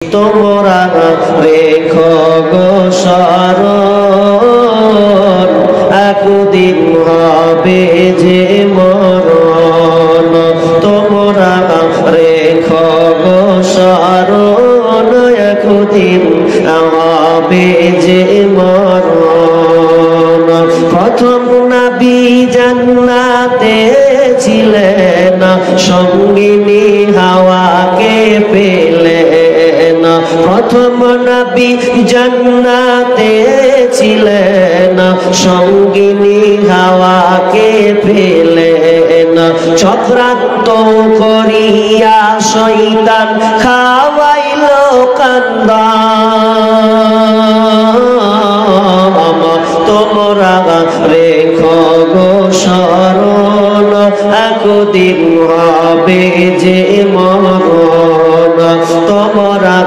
তোমরা রেখো গো স্মরণ, একদিন হবে যে মরণ। তোমরা রেখো গো স্মরণ, একদিন হবে যে মরণ। প্রথম নবী জান্নাতে ছিলেন, সঙ্গিনী হাওয়াকে পেলেন। প্রথম নবী জান্নাতে ছিলেন, সঙ্গিনী হাওয়াকে পেলেন। চক্রান্ত করিয়া শয়তান খাওয়াইল কান্দা। তোমরা রেখো গো স্মরণ, একদিন হবে যে মরণ। তোমরা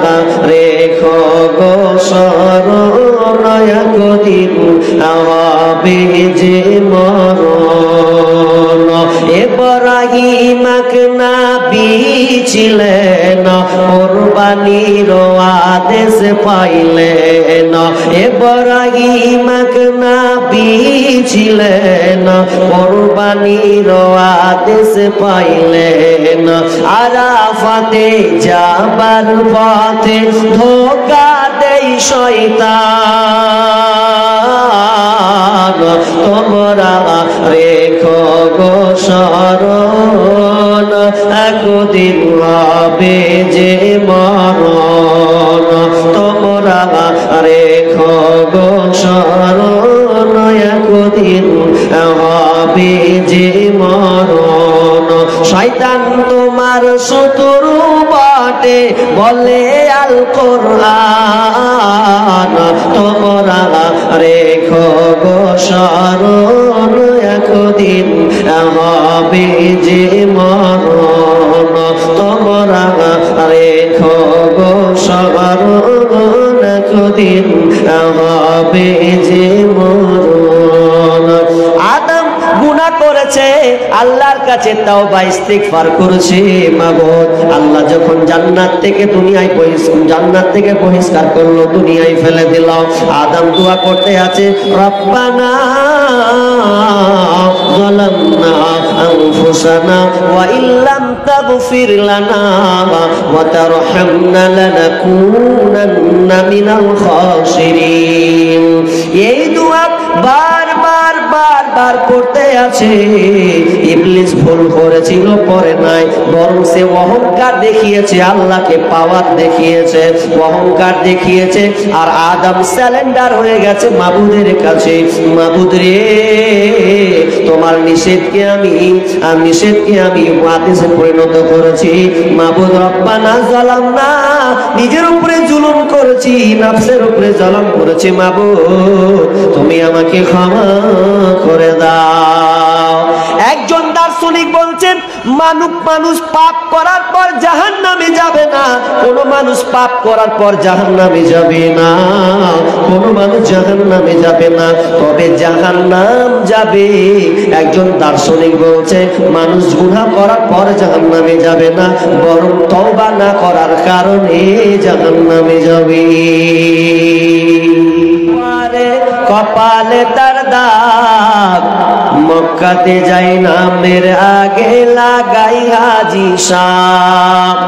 রেখো গো স্মরণ, একদিন হবে যে মরণ। ইব্রাহিম নবী ছিলেন, কুরবানির আদেশ পাইলেন। ইব্রাহিম নবী ছিলেন, কুরবানির আদেশ পাইলেন। আরাফাতে যাবার পথে ধোঁকা দেয় শয়তান। তোমরা রেখো গো স্মরণ, একদিন হবে যে মরণ। তোমরা রেখো গো স্মরণ, একদিন হবে যে মরণ। শয়তান তোমার শত্রু বটে বলে আল কোরআন। তোমরা রেখো গো স্মরণ, একদিন হবে যে মরণ। তোমরা রেখো গো স্মরণ, একদিন হবে যে মরণ। আদম গুনাহ করেছে, আল্লাহর কাছে তাওবা ইস্তিগফার করেছে। মাবুদ, আল্লাহ যখন জান্নাত থেকে বহিষ্কার করলো, দুনিয়ায় ফেলে দিল। আদম দোয়া করতে আছে, রব্বানা যালামনা আনফুসানা ওয়া ইল্লাম তাগফির লানা ওয়া তারহামনা লানাকুনান্না মিনাল খাসিরিন। এই দোয়া বারবার করতে আছে। ইবলিস ভুল করেছিল, পরে নাই, বরং সে অহংকার দেখিয়েছে, আল্লাহকে পাওয়ার দেখিয়েছে, অহংকার দেখিয়েছে। আর আদম স্যালেন্ডার হয়ে গেছে মাবুদের কাছে। মাবুদ রে, তোমার নিষেধকে আমি আদেশে পরিণত করেছি। মাবুদ, রব্বানা যালামনা, নিজের উপরে জুলুম করেছি, নফসের উপরে জুলুম করেছি। মাবুদ, তুমি আমাকে ক্ষমা করে দাও। একজন দার্শনিক বলছেন, মানুষ পাপ করার পর জাহান্নামে যাবে না। কোন মানুষ পাপ করার পর জাহান্নামে যাবে না, কোন মানুষ জাহান্নামে যাবে না, তবে জাহান্নাম যাবে। একজন দার্শনিক বলছে, মানুষ গুনাহ করার পর জাহান্নামে যাবে না, বরং তওবা না করার কারণে জাহান্নামে যাবে। কপালে তার দাগ, মক্কাতে যাই নামের আগে লাগাই হাজি সাহেব।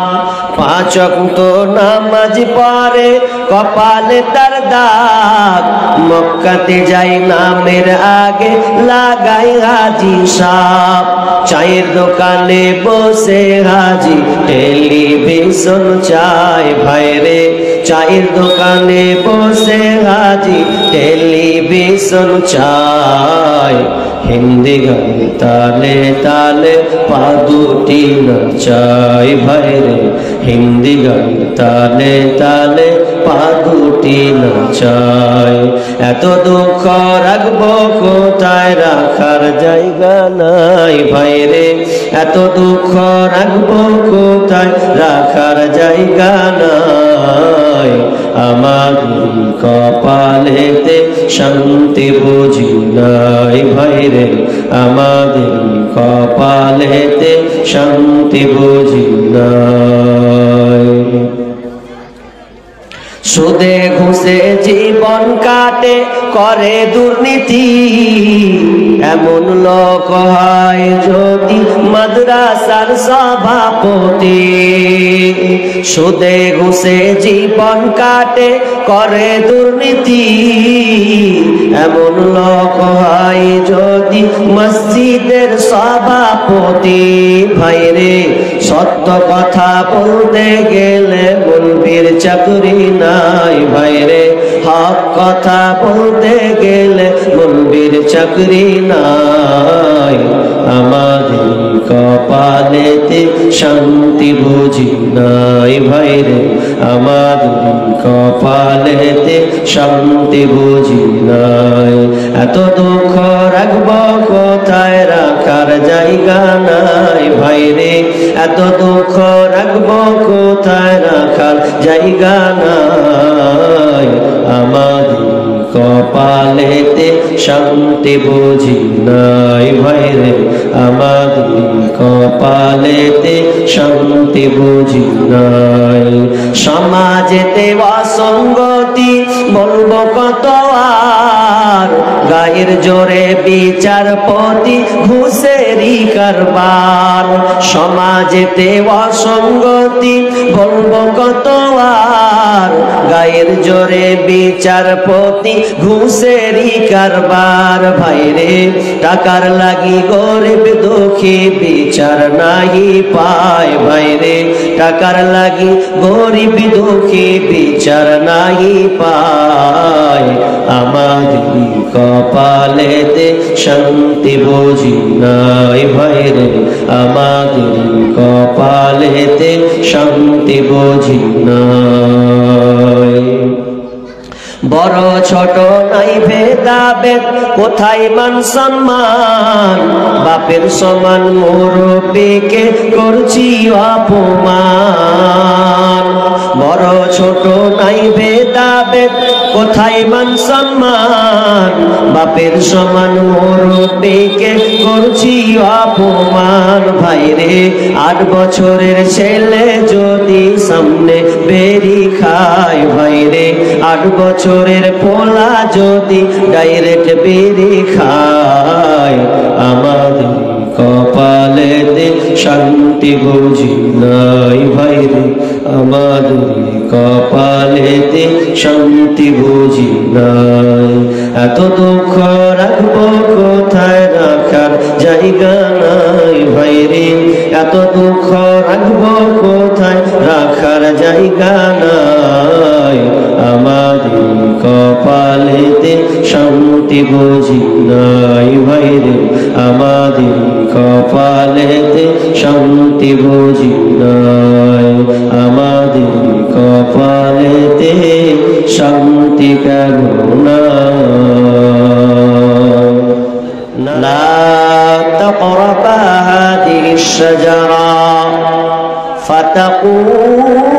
5 ওয়াক্ত নামাজ পড়ে, কপালে তার দাগ, মক্কাতে যাই নামের আগে লাগাই হাজি সাহেব। চায়ের দোকানে বসে হাজি টেলিভিশন চায়। ভাইরে, চায়ের দোকানে বসে হাজি টেলিভিশন চায়। হিন্দি গান তালে তালে পা দুটি নাচাই। ভাইরে, হিন্দি গান তালে তালে পা দুটি নাচাই। এত দুঃখ রাখবো কোথায়, রাখার জায়গা নাই। ভাইরে, এত দুঃখ রাখবো কোথায়, রাখার জায়গা নাই। আমার কপালেতে শান্তি বুঝি নাই। ভাইরে, আমাদের কপালেতে শান্তি বুঝি নাই। সুদে ঘুষে জীবন কাটে করে দুর্নীতি, এমন লোক হয় যদি মাদ্রাসার সভাপতি। সুদে ঘুষে জীবন কাটে করে দুর্নীতি, এমন লোক হয় যদি মসজিদের সভাপতি। ভাইরে সত্য কথা বলতে গেলে মৌলবীর চাকরি নাই, ভাইরে হক কথা বলতে গেলে মৌলবীর চাকরি নাই। আমাদের কপালেতে শান্তি বুঝি নাই, ভাইরে আমাদের কপালেতে শান্তি বুঝি নাই। এত দুঃখ রাখব কোথায়, রাখার জায়গা নাই, ভাইরে এত দুঃখ রাখব কোথায়, রাখার জায়গা নাই। আমাদের কপালেতে শান্তি বুঝি নাই, ভাইরে আমাদের কপালেতে শান্তি বুঝি নাই। সমাজেতে অসঙ্গতি বলবো কত আর, গায়ের জোরে বিচারপতি ঘুষেরই কারবার। সমাজেতে অসঙ্গতি বলবো কত আর, গায়ের জোরে বিচারপতি ঘুষেরই কারবার। ভাইরে টাকার লাগি গরিব দুঃখী বিচার নাহি পায়, ভাইরে টাকার লাগি গরিব দুঃখী বিচার নাহি পায়। আমাদের কপালেতে শান্তি বুঝি নাই, ভাইরে আমাদের কপালেতে শান্তি বুঝি নাই। বড় ছোট নাই ভেদাভেদ, কোথায় মান সম্মান, বাপের সমান মুরব্বিকে করছি অপমান। বড় ছোট নাই ভেদাভেদ, কোথায় মান সম্মান, বাপের সমান মুরব্বিকে করছি অপমান। ভাইরে 8 বছরের ছেলে যদি সামনে বেরি খায়, ভাইরে 8 বছরের পোলা যদি ডাইরেক্ট বেরি খায়। আমাদের কপালেতে শান্তি বুঝি নাই, ভাইরে আমাদের কপালেতে শান্তি বুঝি নাই। এত দুঃখ রাখবো কোথায়, রাখার জায়গা নাই, ভাইরে এত দুঃখ রাখবো কোথায়, রাখার জায়গা নাই। আমাদের কপালেতে শান্তি বুঝি নাই, ভাইরে আমাদের কপালেতে শান্তি বুঝি নাই। আমাদের কপালেতে শান্তি কেন নাই। লা তাকরাবা হাদিহি শাজারা ফাতাকুনা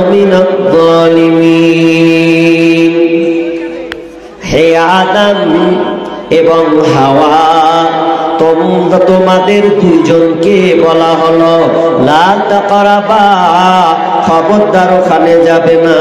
মিনাল যালিমিন। হে আদম এবং হাওয়া, তোমাদের দুইজনকে বলা হলো লা তাকরাবা, খবরদার ওখানে যাবে না।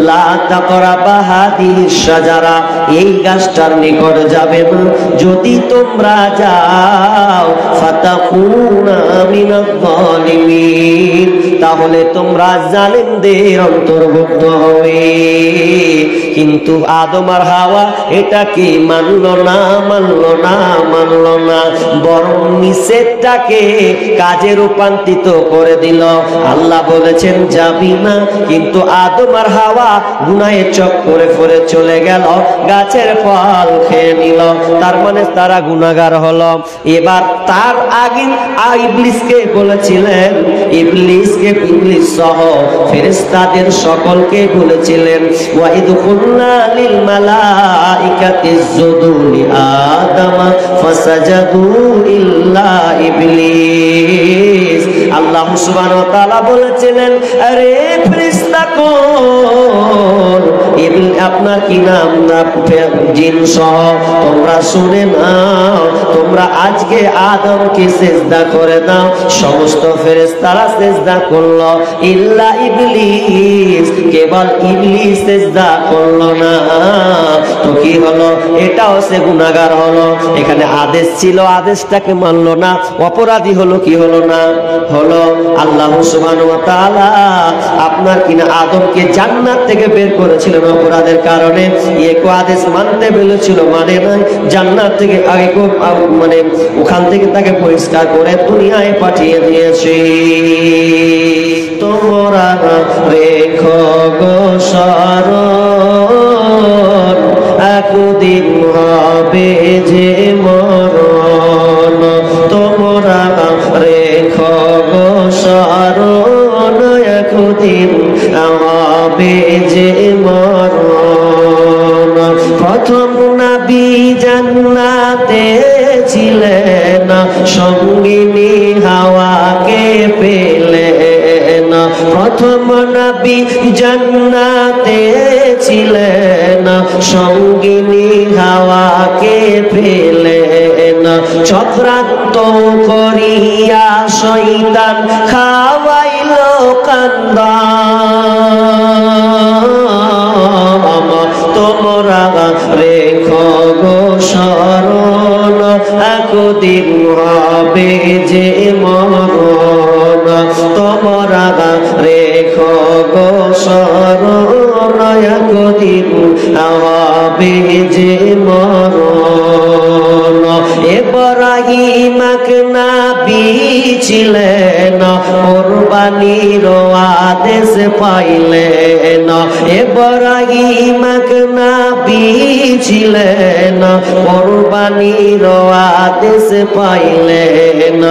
লা তাকরাবা হাদিহি শাজারা, এই গাছটার নিকট যাবে না। যদি তোমরা যাও ফাতাকুনা মিনাল যালিমিন, তাহলে তোমরা জালিমদের অন্তর্ভুক্ত হবে। কিন্তু আদম আর হাওয়া এটাকে মানলো না, মানলো না, মানলো না, বরং নিষেধটাকে কাজে রূপান্তরিত করে দিল। আল্লাহ বলেছেন যাবি না, কিন্তু আদম আর হাওয়া গুনাহের চক্করে পড়ে চলে গেল, গাছের ফল খেয়ে নিল। তার মানে তারা গুনাহগার হলো। এবার তার আগে ইবলিসকে বলেছিলেন, ইবলিস সহ ফেরেশতাদের সকলকে বলেছিলেন ওয়াইদ কুল্লা লিল মালাইকাতি ইসজুদু লি আদম ফাসাজাদু ইল্লা ইবলিস। আল্লাহ সুবহানাহু ওয়া তাআলা বলেছিলেন, আরে ফেরেশতাগণ, আপনার কি নাম না জিন সহ তোমরা শুনে নাও, তোমরা আজকে আদমকে সিজদা করে দাও। সমস্ত ফেরেশতারা সিজদা করলো ইল্লা ইবলিস, বল ইবলিস সিজদা করলো না, তো কি হলো? এটাও সে গুনাহগার হলো। এখানে আদেশ ছিল, আদেশটাকে মানলো না, অপরাধী হলো কি হলো না? হলো। আল্লাহ সুবহানাহু ওয়া তাআলা আপনার কিনা আদমকে জান্নাত থেকে বের করেছিলেন অপরাধের কারণে। একো আদেশ মানতে বলেছিল, মানে নাই। জান্নাত থেকে আগে মানে ওখান থেকে তাকে পরিষ্কার করে দুনিয়ায় পাঠিয়ে দিয়েছে। তোমরা রেখো গো স্মরণ, একদিন হবে যে মরণ। তোমরা রেখো গো স্মরণ, একদিন হবে যে মরণ। প্রথম নবী জান্নাতে ছিলেন, সঙ্গিনী হাওয়াকে পেলেন। প্রথম নবী জান্নাতে ছিলেন, সঙ্গিনী হাওয়াকে পেলেন। চক্রান্ত করিয়া শয়তান খাওয়াইল কান্দা। তোমরা রেখো গো স্মরণ, একদিন হবে যে মরণ। তোমরা রেখো গো স্মরণ, একদিন হবে যে মরণ। ইব্রাহিম নবী ছিলেন, কুরবানির আদেশ পাইলেন। ইব্রাহিম নবী ছিলেন, কুরবানির আদেশ পাইলেন।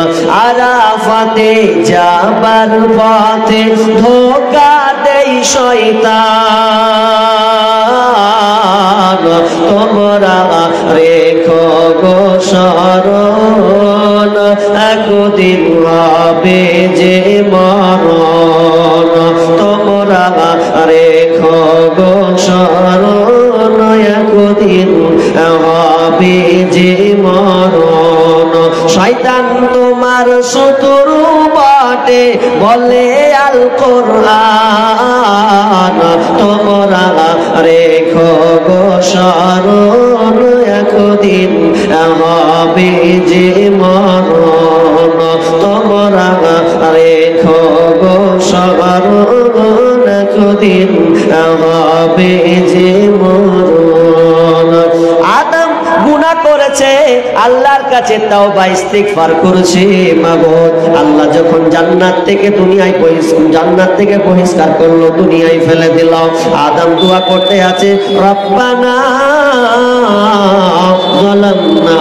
আরাফাতে যাবার পথে ধোঁকা দেয় শয়তান। তোমরা রেখো গো স্মরণ, একদিন হবে যে মরণ। তোমরা রেখো গো স্মরণ, একদিন হবে যে মরণ। শয়তান তোমার শত্রু বটে বলে আল কোরআন। তোমরা রেখো গো স্মরণ, একদিন হবে যে মরণ। তোমরা রেখো গো স্মরণ, একদিন হবে যে মরণ। আদম গুনাহ করেছে, আল্লাহর কাছে তাওবা ইস্তিগফার করেছে। মাবুদ, আল্লাহ যখন জান্নাত থেকে বহিষ্কার করলো, দুনিয়ায় ফেলে দিল, আদম দোয়া করতে আছে, রব্বানা যালামনা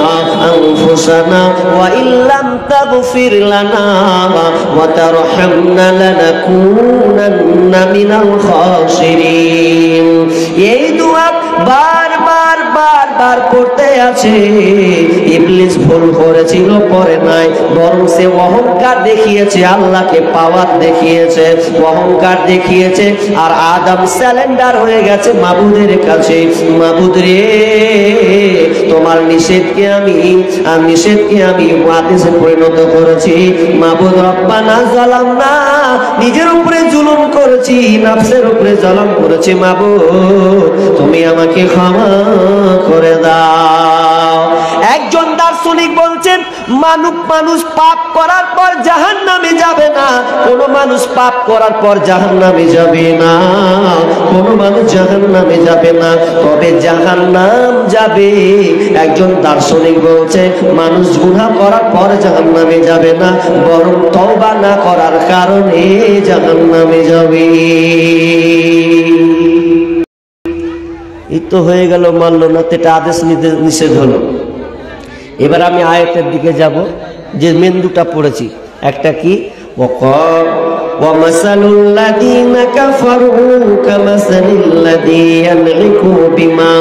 আনফুসানা ওয়া ইল্লাম তাগফির লানা ওয়া তারহামনা লানাকুনান্না মিনাল খাসিরিন। এই দোয়া বারবার করতে আছে। ইবলিস ভুল করেছিল, পরে নাই, বরং সে অহংকার দেখিয়েছে, আল্লাহকে পাওয়ার দেখিয়েছে, অহংকার দেখিয়েছে। আর আদম স্যালেন্ডার হয়ে গেছে মাবুদের কাছে। মাবুদ রে, তোমার নিষেধকে আমি আদেশে পরিণত করেছি। মাবুদ, রব্বানা যালামনা, নিজের উপরে জুলুম করেছি, নফসের উপরে জুলুম করেছি। মাবুদ, তুমি আমাকে ক্ষমা করে দাও। একজন দার্শনিক বলছেন, মানুষ পাপ করার পর জাহান্নামে যাবে না। কোন মানুষ পাপ করার পর জাহান্নামে যাবে না, কোন মানুষ জাহান্নামে যাবে না, তবে জাহান্নাম যাবে। একজন দার্শনিক বলছে, মানুষ গুনাহ করার পর জাহান্নামে যাবে না, বরং তওবা না করার কারণে জাহান্নামে যাবে। এই তো হয়ে গেল, মানল না, এটা আদেশ নিষেধ হলো। এবার আমি আয়াতের দিকে যাব, যে মেন দুটা পড়েছি। একটা কি, وَمَثَلُ الَّذِينَ كَفَرُوا كَمَثَلِ الَّذِي يَنْعِقُ بِمَا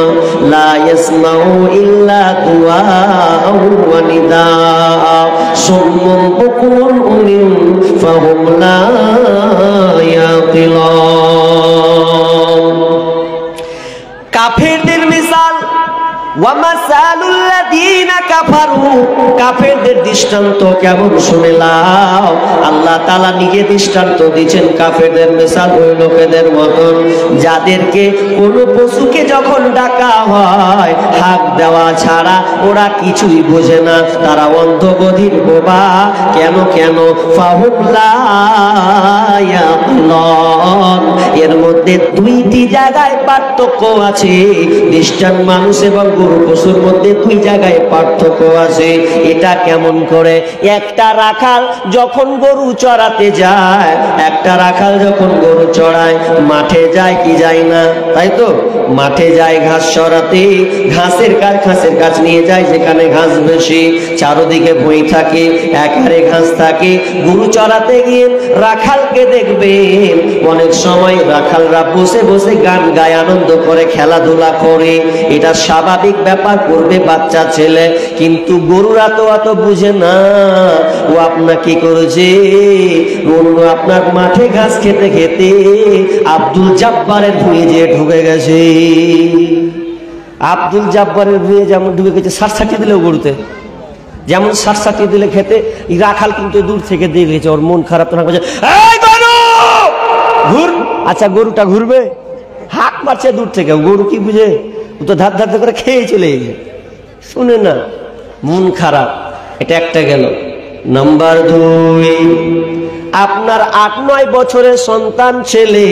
لَا يَسْمَعُ إِلَّا دُعَاءً وَنِدَاءً صُمٌّ بُكْمٌ عُمْيٌ فَهُمْ لَا يَعْقِلُونَ। কাফেরদের মিসাল ওয়ামাসালুল্লাযীনা কাফারু, কাফেরদের দৃষ্টান্ত কেমন শুনে লাও। আল্লাহ তাআলা নিজে দৃষ্টান্ত দিয়েছেন কাফেরদের মিসাল ওই লোকেদের মতন যাদেরকে কোনো পশুকে যখন ডাকা হয় হাক দেওয়া ছাড়া ওরা কিছুই বোঝে না, তারা অন্ধ বধির বোবা। কেন ফাহুম লা ইয়াকুলুন। এর মধ্যে দুইটি জায়গায় পার্থক্য আছে। খ্রিস্টান মানুষ এবং গরু পশুর মধ্যে দুই জায়গায় পার্থক্য আছে। এটা কেমন করে? একটা রাখাল যখন গরু চড়াতে যায়, একটা রাখাল যখন গরু চড়ায় মাঠে যায় কি যায় না? তাই তো, মাঠে যায় ঘাস চড়াতে, ঘাসের কাছ নিয়ে যায় যেখানে ঘাস বেশি, চারদিকে বই থাকে, একারে ঘাস থাকে। গরু চড়াতে গিয়ে রাখালকে দেখবেন অনেক সময় রাখালরা বসে বসে গান গায়, আনন্দ করে, খেলাধুলা করে। এটা স্বাভাবিক ব্যাপার, করবে বাচ্চা ছেলে। কিন্তু গরুরা তো অত বুঝে না। ও আপনার কি করেছে? অন্য আপনার মাঠে ঘাস খেতে খেতে আব্দুল জাব্বারের ভুঁয়ে যে ঢুকে গেছে। আব্দুল জাব্বারের ভুঁয়ে যেমন ঢুকে গেছে, সারসাটিয়ে দিলেও গরুতে যেমন সারসাটিয়ে দিলে খেতে, রাখাল কিন্তু দূর থেকে দিয়ে গেছে, ওর মন খারাপ। তখন বলছে, এই গরু ঘুর। আচ্ছা, গরুটা ঘুরবে? হাঁক মারছে দূর থেকে। গরু কি বুঝে? ও তো ধার ধার করে খেয়ে চলে গেছে, শুনে না, মন খারাপ। এটা একটা গেল। নাম্বার 2, আপনার 8-9 বছরের সন্তান ছেলে,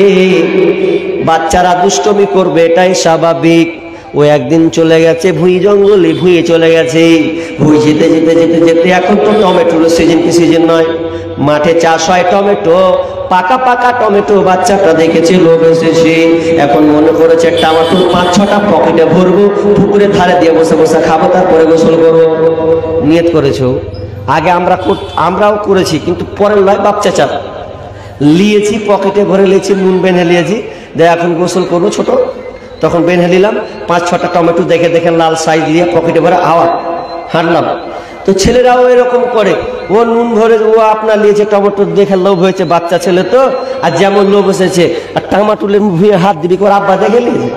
বাচ্চারা দুষ্টমি করবে, এটাই স্বাভাবিক। ও একদিন চলে গেছে ভুঁই জঙ্গলে, ভুঁয়ে চলে গেছে। ভুঁই যেতে যেতে যেতে যেতে এখন তো টমেটোর সিজন, কি সিজন নয়, মাঠে চাষ হয় টমেটো, পাকা পাকা টমেটো। বাচ্চাটা দেখেছে, লোভ এসেছে, এখন মনে করেছে টমেটো 5-6টা পকেটে ভরবো, পুকুরের ধারে দিয়ে বসে বসে খাবো, তারপরে গোসল করবো। নিয়ত করেছো। আগে আমরাও করেছি, কিন্তু পরের নয়, বাপ চাচা লিয়েছি, পকেটে ভরে লিয়েছি, নুন বেঁধে লিয়েছি, দেখ এখন গোসল করবো ছোট, তখন বেঁধে নিলাম 5-6টা টমেটো দেখে দেখে লাল সাইজ দিয়ে পকেটে ভরে হাঁটলাম। তো ছেলেরাও এরকম করে, ও নুন ভরে, ও আপনার নিয়েছে টমেটো দেখে লোভ হয়েছে, বাচ্চা ছেলে তো, আর যেমন লোভ এসেছে আর টমেটোলে ভুঁয়ে হাত দিবি, ওর আব্বা দেখে নিয়েছে,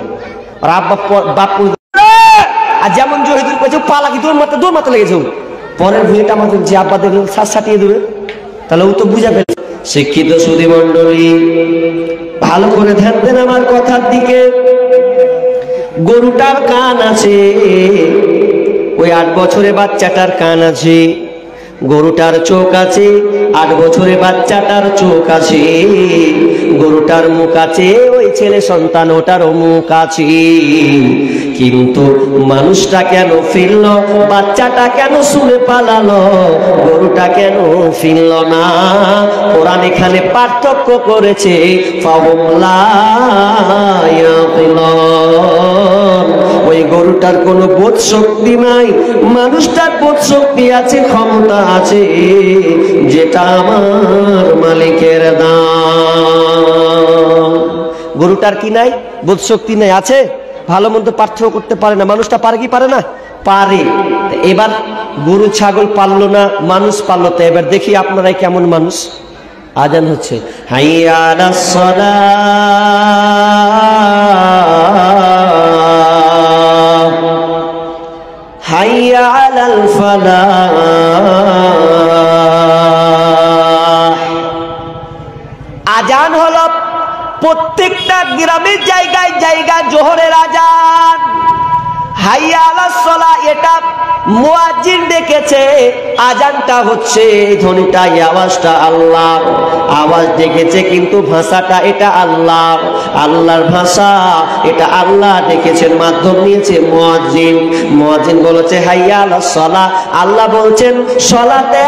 আর আব্বা বাপ, আর যেমন জহিদুর করেছে পালা কি দৌড় মারতে লেগেছে। পরের ভুঁয়ে টমেটো যে আব্বা দেখলে সাটিয়ে দেবে, তাহলে ও তো বুঝা পেল। শিক্ষিত সুধী মন্ডলী, ভালো করে ধ্যান দেন আমার কথার দিকে। গরুটার কান আছে, ওই 8 বছরের বাচ্চাটার কান আছে। গরুটার চোখ আছে, 8 বছরের বাচ্চাটার চোখ আছে। গরুটার মুখ আছে, ওই ছেলে সন্তান ওটারও মুখ আছে। কিন্তু মানুষটা কেন ফিরল? বাচ্চাটা কেন শুনে পালালো? গরুটা কেন ফিরল না? কোরআন এখানে পার্থক্য করেছে। ফাহুম লা ইয়াকিলুন। ওই গরুটার কোনো বোধ শক্তি নাই, মানুষটার বোধ শক্তি আছে, ক্ষমতা আছে, যেটা আমার মালিকের দান। গরুটার কি নাই? বোধ শক্তি নাই, আছে, ভালো মন্দ পার্থক্য করতে পারে না। মানুষটা পারে কি পারে না? পারে। এবার গরু ছাগল পাললো না, মানুষ পাললো। তো এবার দেখি আপনারাই কেমন মানুষ। আজান হচ্ছে, হাইয়া আলাস সালাহ, হাইয়া আলাল ফালাহ। আজান হলো প্রত্যেকটা গ্রামের জায়গায় জায়গায় জোহরের আজান। হাইয়া আলাস সালাহ এটা মুয়াজ্জিন ডেকেছে, আজানটা হচ্ছে, ধ্বনিটা, আওয়াজটা আল্লাহ, আওয়াজ ডেকেছে, কিন্তু ভাষাটা এটা আল্লাহ, আল্লাহর ভাষা, এটা আল্লাহ ডেকেছেন, মাধ্যম নিয়েছে মুয়াজ্জিন। মুয়াজ্জিন বলেছে হাইয়া আলাস সালাহ, আল্লাহ বলছেন সলাতে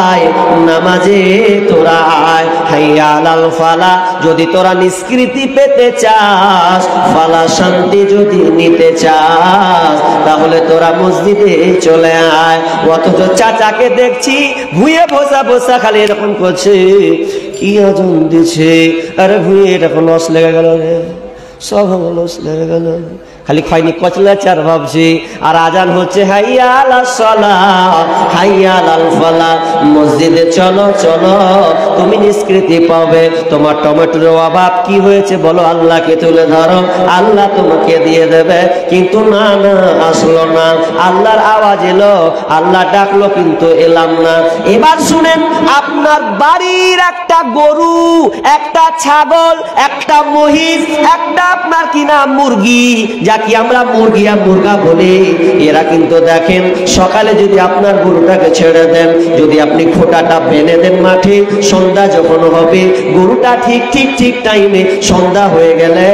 আয়, নামাজে তোরা আয়। হাইয়া আলাল ফালাহ, যদি তোরা নিষ্কৃতি পেতে চাস, ফালা শান্তি যদি নিতে চাস, তাহলে তোরা মসজিদে চলে আয়। অথচ চাচাকে দেখছি ভুঁয়ে বসা বসা খালি এরকম করছে, কি আজান দিছে, আরে ভুঁয়ে এটা কোন রস লেগে গেল রে, সব লেগে গেল, খালি খয়নি কচলা চার ভাবছি। আর আজান হচ্ছে হাইয়া আলাস সালাহ হাইয়া আলাল ফালাহ, মসজিদে চলো চলো তুমি নিষ্কৃতি পাবে। তোমার টমেটোর অভাব কি হয়েছে বলো, আল্লাহকে তুলে ধরো, আল্লাহ তোমাকে দিয়ে দেবে। কিন্তু না না, আসলো না। আল্লাহর আওয়াজ এলো, আল্লাহ ডাকলো, কিন্তু এলাম না। এবার শুনেন, আপনার বাড়ির একটা গরু, একটা ছাগল, একটা মহিষ, একটা আপনার কিনা মুরগি, যাকে আমরা মুরগি আর মুরগা বলি, এরা কিন্তু দেখেন সকালে যদি আপনার গরুটাকে ছেড়ে দেন, যদি আপনি খোঁটাটা বেঁধে দেন মাঠে, সন্ধ্যা যখন হবে গরুটা ঠিক টাইমে সন্ধ্যা হয়ে গেলে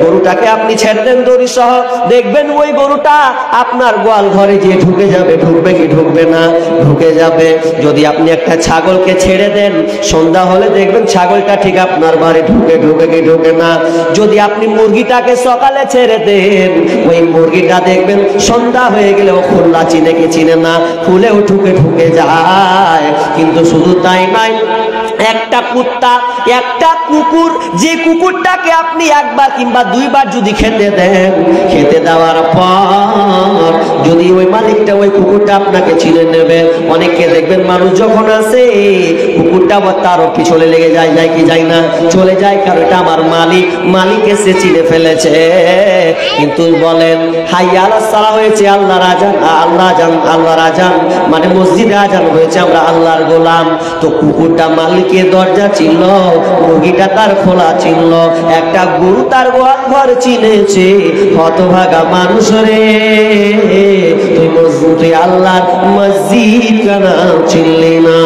গরুটাকে আপনি ছেড়ে দেন দড়ি সহ, দেখবেন ওই গরুটা আপনার গোয়াল ঘরে যে ঢুকে যাবে। ঢুকবে কি ঢুকবে না? ঢুকে যাবে। যদি আপনি একটা ছাগলকে ছেড়ে দেন, সন্ধ্যা হলে দেখবেন ছাগলটা ঠিক আপনার বাড়ি ঢুকে কি ঢুকে না? যদি আপনি মুরগিটাকে সকালে ছেড়ে দেন, ওই মুরগিটা দেখবেন সন্ধ্যা হয়ে গেলে ও খুলনা চিনে কি চিনে না, খুলেও ঢুকে যায়। কিন্তু শুধু তাই নয়, একটা কুত্তা, একটা কুকুর, যে কুকুরটাকে আপনি একবার কিংবা দুইবার যদি খেতে দেন, খেতে দেওয়ার পর যদি ওই মালিকটা ওই কুকুরটা আপনাকে চিনে নেবে। অনেকে দেখবেন মানুষ যখন আসে কুকুরটা তারও পিছনে লেগে যায় কি যায় না? চলে যায়, কারণ এটা আমার মালিক এসে চিনে ফেলেছে। কিন্তু বলেন হাইয়া আলাস সালাহ হয়েছে, আল্লাহর আজান মানে মসজিদে আজান হয়েছে, আমরা আল্লাহর গোলাম। তো কুকুরটা মালিকের দরজা চিনল, মুরগিটা তার খোলা চিনল, একটা গরু তার গোয়াল ঘর চিনেছে। হতভাগা মানুষ রে, তুই আল্লাহর মসজিদ কেনা চিনলি না?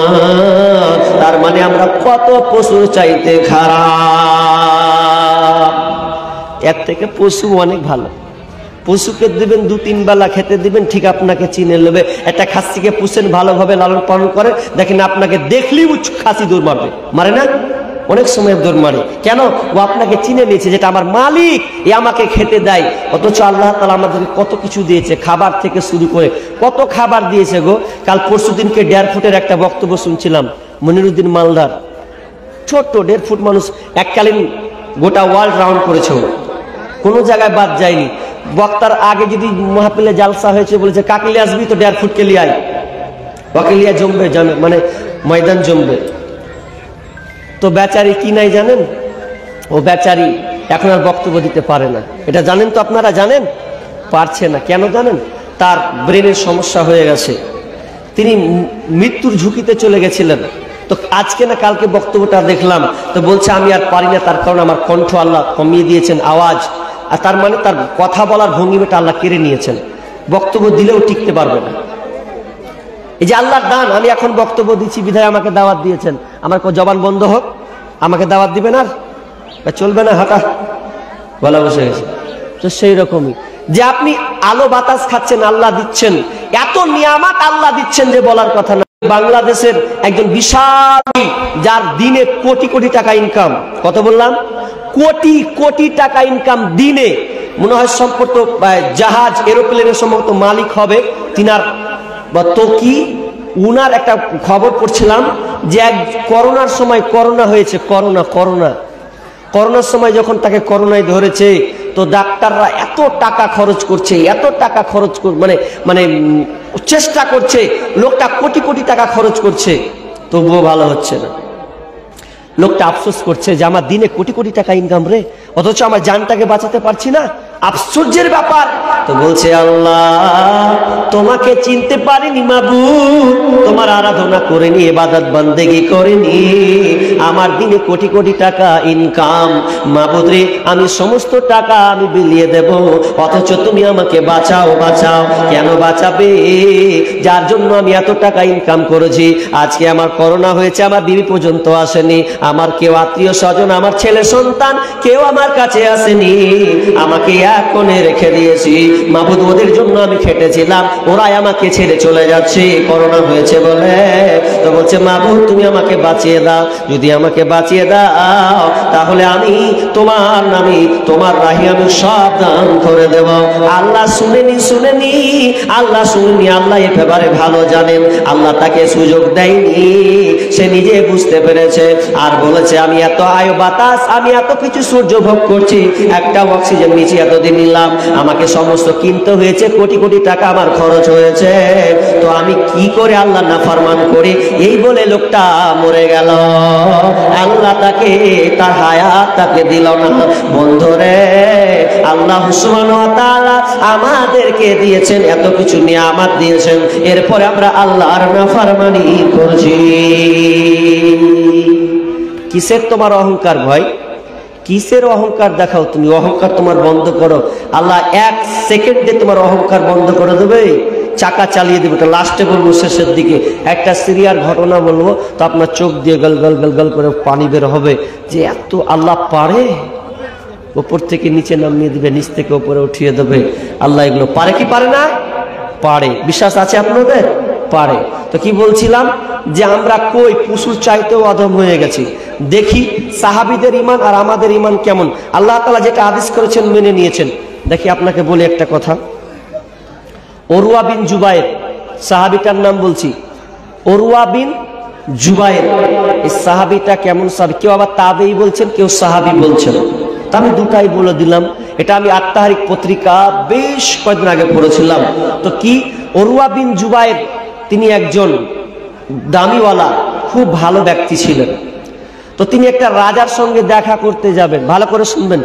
তার মানে আমরা কত পশুর চাইতে খারাপ। এর থেকে পশু অনেক ভালো। পশুকে দিবেন 2-3 বেলা খেতে দিবেন, ঠিক আপনাকে চিনে নেবে। একটা খাসিকে পুষেন, ভালোভাবে লালন পালন করে, দেখেন আপনাকে দেখলেই খাসি দৌড় মারবে, মারে না? অনেক সময় দৌড় মারে। কেন? ও আপনাকে চিনে নিয়েছে, যেটা আমার মালিক, এ আমাকে খেতে দেয়। অথচ আল্লাহ তাআলা আমাদেরকে কত কিছু দিয়েছে, খাবার থেকে শুরু করে কত খাবার দিয়েছে গো। কাল পরশু দিনকে 1.5 ফুটের একটা বক্তব্য শুনছিলাম, মনিরুদ্দিন মালদার। ছোট্ট 1.5 ফুট মানুষ, এককালীন গোটা ওয়ার্ল্ড রাউন্ড করেছে, কোনো জায়গায় বাদ যায়নি। বক্তার আগে যদি মাহফিলে জালসা হয়েছে, বলেছে কাকিলে আসবি তো 1.5 ফুট কে লিয়ে আয়, ওয়াকিলিয়া জমবে, মানে ময়দান জমবে। তো বেচারি কি নাই জানেন? ও বেচারি এখন আর বক্তব্য দিতে পারে না। এটা জানেন তো আপনারা? জানেন? পারছে না। কেন জানেন? তার ব্রেনের সমস্যা হয়ে গেছে, তিনি মৃত্যুর ঝুঁকিতে চলে গেছিলেন। তো আজকে না কালকে বক্তব্যটা দেখলাম, তো বলছে আমি আর পারি না, তার কারণ আমার কণ্ঠ আল্লাহ কমিয়ে দিয়েছেন, আওয়াজ। আর তার মানে তার কথা বলার ভঙ্গিমাটা আল্লাহ কেড়ে নিয়েছেন, বক্তব্য দিলেও টিকতে পারবে না। এই যে আল্লাহর দান, আমি এখন বক্তব্য দিচ্ছি বিধায় আমাকে দাওয়াত দিয়েছেন, আমার জবান বন্ধ হোক, আমাকে দাওয়াত দিবেন আর চলবে না, হাঁটা বলা বসে গেছে। তো সেই রকমই যে আপনি আলো বাতাস খাচ্ছেন, আল্লাহ দিচ্ছেন, এত নিয়ামত আল্লাহ দিচ্ছেন যে বলার কথা না। বাংলাদেশের একজন বিশাল, যার দিনে কোটি টাকা ইনকাম, কত বললাম? কোটি টাকা ইনকাম দিনে। মনে হয় সম্পর্ক জাহাজ এরোপ্লেনের সম্ভবত মালিক হবে তিনার কি। উনার একটা খবর পড়ছিলাম যে এক করোনার সময়, করোনা হয়েছে, করোনার সময় যখন তাকে করোনায় ধরেছে, তো ডাক্তাররা এত টাকা খরচ করছে, মানে চেষ্টা করছে, লোকটা কোটি টাকা খরচ করছে, তবুও ভালো হচ্ছে না। লোকটা আফসোস করছে যে আমার দিনে কোটি টাকা ইনকাম রে, অথচ আমার জানটাকে বাঁচাতে পারছি না, আশ্চর্যের ব্যাপার। তো বলছে আল্লাহ তোমাকে চিনতে পারিনি মাবুদ, তোমার আরাধনা করিনি, ইবাদত বান্দেগি করিনি, আমার দিনে কোটি টাকা ইনকাম, মাবুদ রে আমি সমস্ত টাকা আমি বিলিয়ে দেব, অথচ তুমি আমাকে বাঁচাও। কেন বাঁচাবে? যার জন্য আমি এত টাকা ইনকাম করেছি, আজকে আমার করোনা হয়েছে, আমার বিবি পর্যন্ত আসেনি, আমার কেউ আত্মীয় স্বজন, আমার ছেলে সন্তান কেউ আমার কাছে আসেনি, আমাকে এক কোণে রেখে দিয়েছি। মাবুদ, ওদের জন্য আমি খেটেছিলাম, ওরাই আমাকে ছেড়ে চলে যাচ্ছে করোনা হয়েছে বলে। তো বলছে, মাবুদ তুমি আমাকে বাঁচিয়ে দাও, যদি আমাকে বাঁচিয়ে দাও তাহলে আমি তোমার রাহি আমি সব দান করে দেব। আল্লাহ শুনেনি, আল্লাহ এ ব্যাপারে ভালো জানেন। আল্লাহ তাকে সুযোগ দেয়নি, সে নিজে বুঝতে পেরেছে। আর বলেছে, আমি এত আয়ু বাতাস, আমি এত কিছু সূর্য ভোগ করছি, একটা অক্সিজেন নিচে এতদিন নিলাম, আমাকে সমস্ত কিনতে হয়েছে, কোটি কোটি টাকা আমার খরচ হয়েছে, তো আমি কি করে আল্লাহ নাফরমান করি? এই বলে লোকটা মরে গেল। আল্লাহ তাকে তার হায়াত তাকে দিল না। বন্ধুরে, আল্লাহ সুবহানাহু ওয়া তাআলা আমাদেরকে দিয়েছেন এত কিছু নিয়ামত দিয়েছেন, এরপরে আমরা আল্লাহর নাফরমানি করছি। কিসের তোমার অহংকার ভাই? কিসের অহংকার দেখাও তুমি? অহংকার তোমার বন্ধ করো, আল্লাহ 1 সেকেন্ডে তোমার অহংকার বন্ধ করে দেবে, চাকা চালিয়ে দেবে। লাস্টে বলবো, শেষের দিকে একটা সিরিয়ার ঘটনা বলবো, তো আপনার চোখ দিয়ে গল গল গল গল করে পানি বের হবে যে এত আল্লাহ পারে। উপর থেকে নিচে নামিয়ে দিবে, নিচ থেকে উপরে উঠিয়ে দেবে। আল্লাহ এগুলো পারে কি পারে না? পারে। বিশ্বাস আছে আপনাদের? পারে। তো কি বলছিলাম যে আমরা কই পশুর চাইতেও অধম হয়ে গেছি। দেখি সাহাবীদের ঈমান আর আমাদের ঈমান কেমন। আল্লাহ তাআলা যেটা আদেশ করেছেন মেনে নিয়েছেন। দেখি আপনাকে বলি একটা কথা। উরওয়া বিন জুবায়ের সাহাবীটার নাম বলছি, উরওয়া বিন জুবায়ের। এই সাহাবীটা কেমন সাহাবী? কেউ আবার তাবেঈ বলছেন, কেউ সাহাবী বলছেন। তা আমি দুটাই বলে দিলাম। এটা আমি আত-তাহরিক পত্রিকা বেশ কয়েকদিন আগে পড়েছিলাম। তো কি, উরওয়া বিন জুবায়ের তিনি একজন দামিওয়ালা খুব ভালো ব্যক্তি ছিলেন। তো তিনি একটা রাজার সঙ্গে দেখা করতে যাবেন, ভালো করে শুনবেন,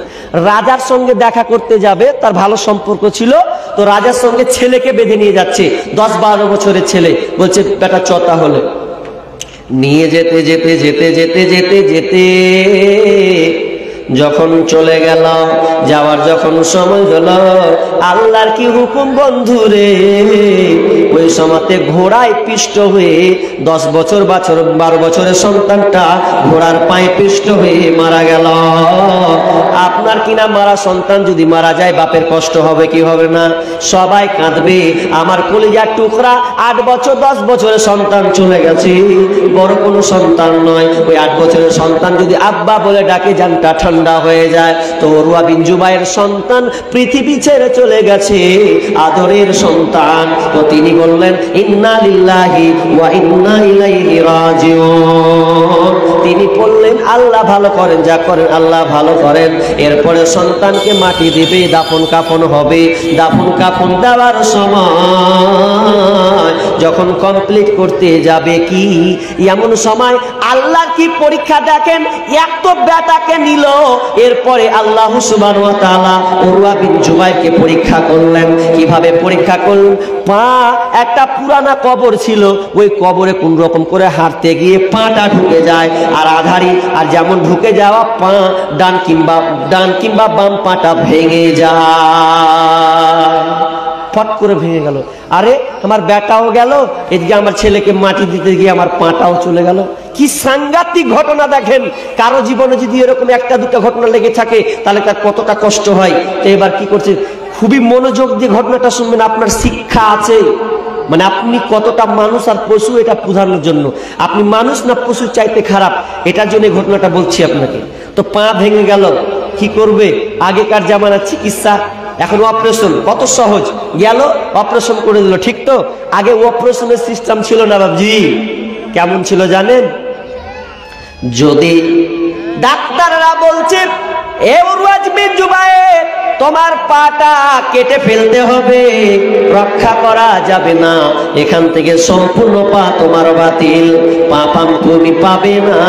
রাজার সঙ্গে দেখা করতে যাবে, তার ভালো সম্পর্ক ছিল। তো রাজার সঙ্গে ছেলেকে বেঁধে নিয়ে যাচ্ছে, 10-12 বছরের ছেলে। বলছে, বেটা চতা হলে নিয়ে যেতে যেতে যেতে যেতে যেতে যেতে যখন চলে গেল, যাওয়ার যখন সময় হলো, আল্লাহর কি হুকুম বন্ধুরে, ওই সময়তে ঘোড়ায় পিষ্ট হয়ে 10 বছর 12 বছরের সন্তানটা ঘোড়ার পায়ে পিষ্ট হয়ে মারা গেল। আপনার কিনা মারা সন্তান যদি মারা যায়, বাপের কষ্ট হবে কি হবে না? সবাই কাঁদবে। আমার কলিজার টুকরা 8 বছর 10 বছরের সন্তান চলে গেছে, বড় কোনো সন্তান নয়। ওই 8 বছরের সন্তান যদি আব্বা বলে ডাকে, জানটা ঠান্ডা হয়ে যায়। তো উরওয়া বিন জুবায়ের সন্তান পৃথিবী ছেড়ে চলে গেছে, আদরের সন্তান। তো তিনি বললেন, ইন্না লিল্লাহি ওয়া ইন্না ইলাইহি রাজিউন। তিনি বললেন, আল্লাহ ভালো করেন, যা করেন আল্লাহ ভালো করেন। এরপরে সন্তানকে মাটি দিবে, দাফন কাফন হবে। দাফন কাফন দেওয়ার সময় যখন কমপ্লিট করতে যাবে, কি এমন সময় আল্লাহ কি পরীক্ষা দেখেন, এত বেটাকে নিল। এরপরে আল্লাহ সুবহানাহু ওয়া তাআলা উরওয়া বিন জুবায়েরকে পরীক্ষা করলেন। কিভাবে পরীক্ষা করলেন? পা একটা পুরানা কবর ছিল, ওই কবরে কোন রকম করে হাঁটতে গিয়ে পাটা ঢুকে যায়, আর আধারি আর যেমন ঢুকে যাওয়া পা ডান কিংবা বাম পাটা ভেঙে যায়। ফট করে ভেঙে গেল। আরে আমার বেটাও গেল, এদিকে আমার ছেলেকে মাটি দিতে গিয়ে আমার পাটাও চলে গেল। কি সাংঘাতিক ঘটনা দেখেন। কারো জীবনে যদি এরকম একটা দুটা ঘটনা লেগে থাকে, তাহলে তার কতটা কষ্ট হয়। তো এবার কি করছে, খুবই মনোযোগ দিয়ে ঘটনাটা শুনবেন, আপনার শিক্ষা আছে। মানে আপনি কতটা মানুষ আর পশু, এটা বোঝানোর জন্য। আপনি মানুষ না পশুর চাইতে খারাপ, এটার জন্য ঘটনাটা বলছি আপনাকে। তো পা ভেঙে গেল, কি করবে? আগেকার জামানার চিকিৎসা, এখন অপারেশন কত সহজ, গেল অপারেশন করে দিল। ঠিক তো? আগে অপারেশনের সিস্টেম ছিল না বাবজি। কেমন ছিল জানেন? যদি ডাক্তাররা বলছে, এ উরওয়া বিন জুবায়ের, তোমার পাটা কেটে ফেলতে হবে, রক্ষা করা যাবে না, এখান থেকে সম্পূর্ণ পা তোমার বাতিল, পা তুমি পাবে না।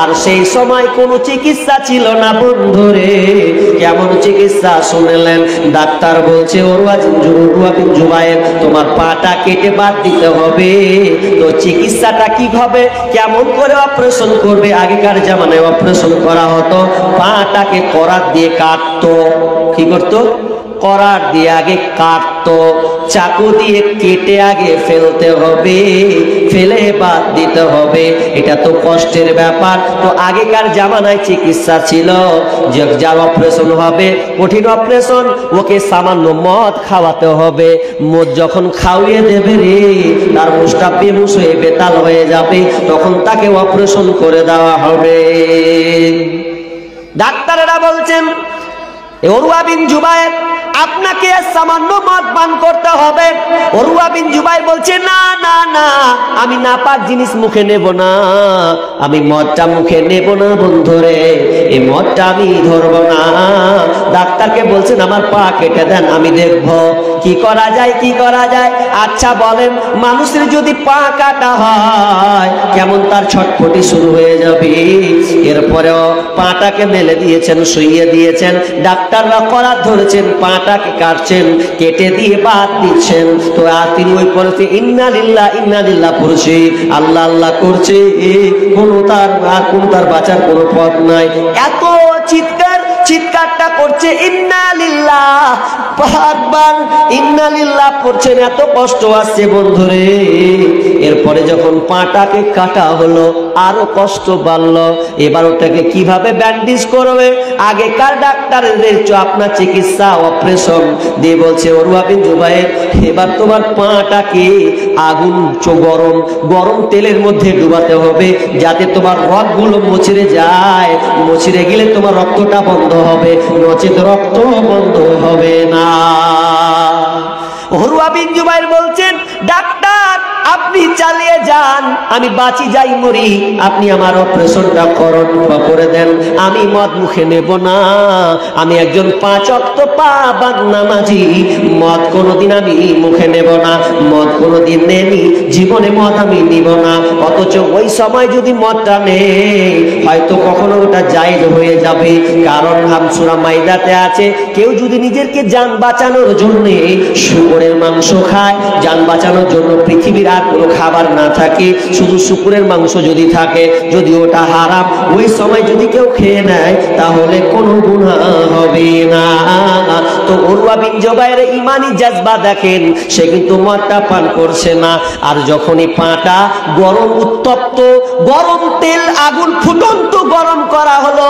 আর সেই সময় কোনো চিকিৎসা ছিল না বন্ধুরে। কেমন চিকিৎসা শুনলেন? ডাক্তার বলছে, উরওয়া বিন জুবায়ের, তোমার পাটা কেটে বাদ দিতে হবে। তো চিকিৎসাটা কি হবে, কেমন করে অপারেশন করবে? আগেকার জামানায় অপারেশন করা হতো, পাটাকে করাত দিয়ে কাটতো। কি করতো? করার দিয়ে আগে কাটতো, চাকু দিয়ে কেটে আগে ফেলতে হবে, ফেলে বাদ দিতে হবে। এটা তো কষ্টের ব্যাপার। তো আগেকার জামানায় চিকিৎসা ছিল যে যার অপারেশন হবে, কঠিন অপারেশন, ওকে সামান্য মদ খাওয়াতে হবে। মদ যখন খাওয়িয়ে দেবে রে, তার মুখটা বেহুশ হয়ে বেতাল হয়ে যাবে, তখন তাকে অপারেশন করে দেওয়া হবে। ডাক্তারেরা বলছেন উরওয়া বিন জুবায়ের, আপনাকে সামান্য মদ পান করতে হবে। উরওয়া বিন জুবায়ের বলছে না না না, আমি নাপাক জিনিস মুখে নেব না, আমি মদটা মুখে নেব না বন্ধুরে, এই মদটা আমি ধরব না। ডাক্তারকে বলছেন আমার পা কেটে দেন, আমি দেখব কি করা যায়, কি করা যায়। আচ্ছা বলেন, মানুষের যদি পা কাটা হয় কেমন তার ছটফটি শুরু হয়ে যাবে। এরপরেও পাটাকে মেলে দিয়েছেন, শুইয়ে দিয়েছেন, ডাক্তাররা করাত ধরেছেন, পাটাকে কাটছেন, কেটে দিয়ে বাদ দিচ্ছেন। তো আর তিনি ওই পড়ছে ইন্না লিল্লাহ পড়ছে, আল্লাহ আল্লাহ করছে, কোনো তার বাঁচার কোনো পথ নাই। এত চিৎকারটা করছে ইন্না লিল্লাহ, বারবার ইন্না লিল্লাহ পড়ছেন, এত কষ্ট আসছে বন্ধুরে। এরপরে যখন পাটাকে কাটা হলো আরো কষ্ট বাড়লো। এবার ওটাকে কিভাবে ব্যান্ডেজ করবে? আগেকার ডাক্তারদের আপনার চিকিৎসা অপারেশন দিয়ে বলছে উরওয়া বিন জুবায়ের, এবার তোমার পাটাকে আগুন গরম তেলের মধ্যে ডুবাতে হবে, যাতে তোমার রগগুলো মুচড়ে যায়, মুচড়ে গেলে তোমার রক্তটা বন্ধ হবে, নচেত রক্ত বন্ধ হবে না। উরওয়া বিন জুবায়ের বলছেন ডাক্তার আপনি চালিয়ে যান, আমি বাঁচি যাই মরি, আপনি আমার অপারেশনটা করে দেন, আমি মদ মুখে নেব না, আমি একজন 5 ওয়াক্ত পাবন্দ নামাজি, মদ কোনোদিন আমি মুখে নেব না, মদ কোনোদিন নেনি, জীবনে মদ আমি নিব না। অথচ ওই সময় যদি মদটা নেই হয়তো কখনো ওটা জায়েজ হয়ে যাবে। কারণ সূরা মাইদাতে আছে, কেউ যদি নিজেকে জান বাঁচানোর জন্য শুকরের মাংস খায়, জান বাঁচানোর জন্য পৃথিবীর আর কোনো খাবার না থাকে, শুধু শুকরের মাংস যদি থাকে, যদি ওটা হারাম, ওই সময় যদি কেউ খেয়ে নেয় তাহলে কোনো গুনাহ হবে না। তো উরওয়া বিন জুবায়ের ঈমানি জজবা দেখেন, সে কিন্তু মদটা পান করছে না। আর যখনই পাটা গরম, উত্তপ্ত গরম তেল, আগুন ফুটন্ত গরম করা হলো,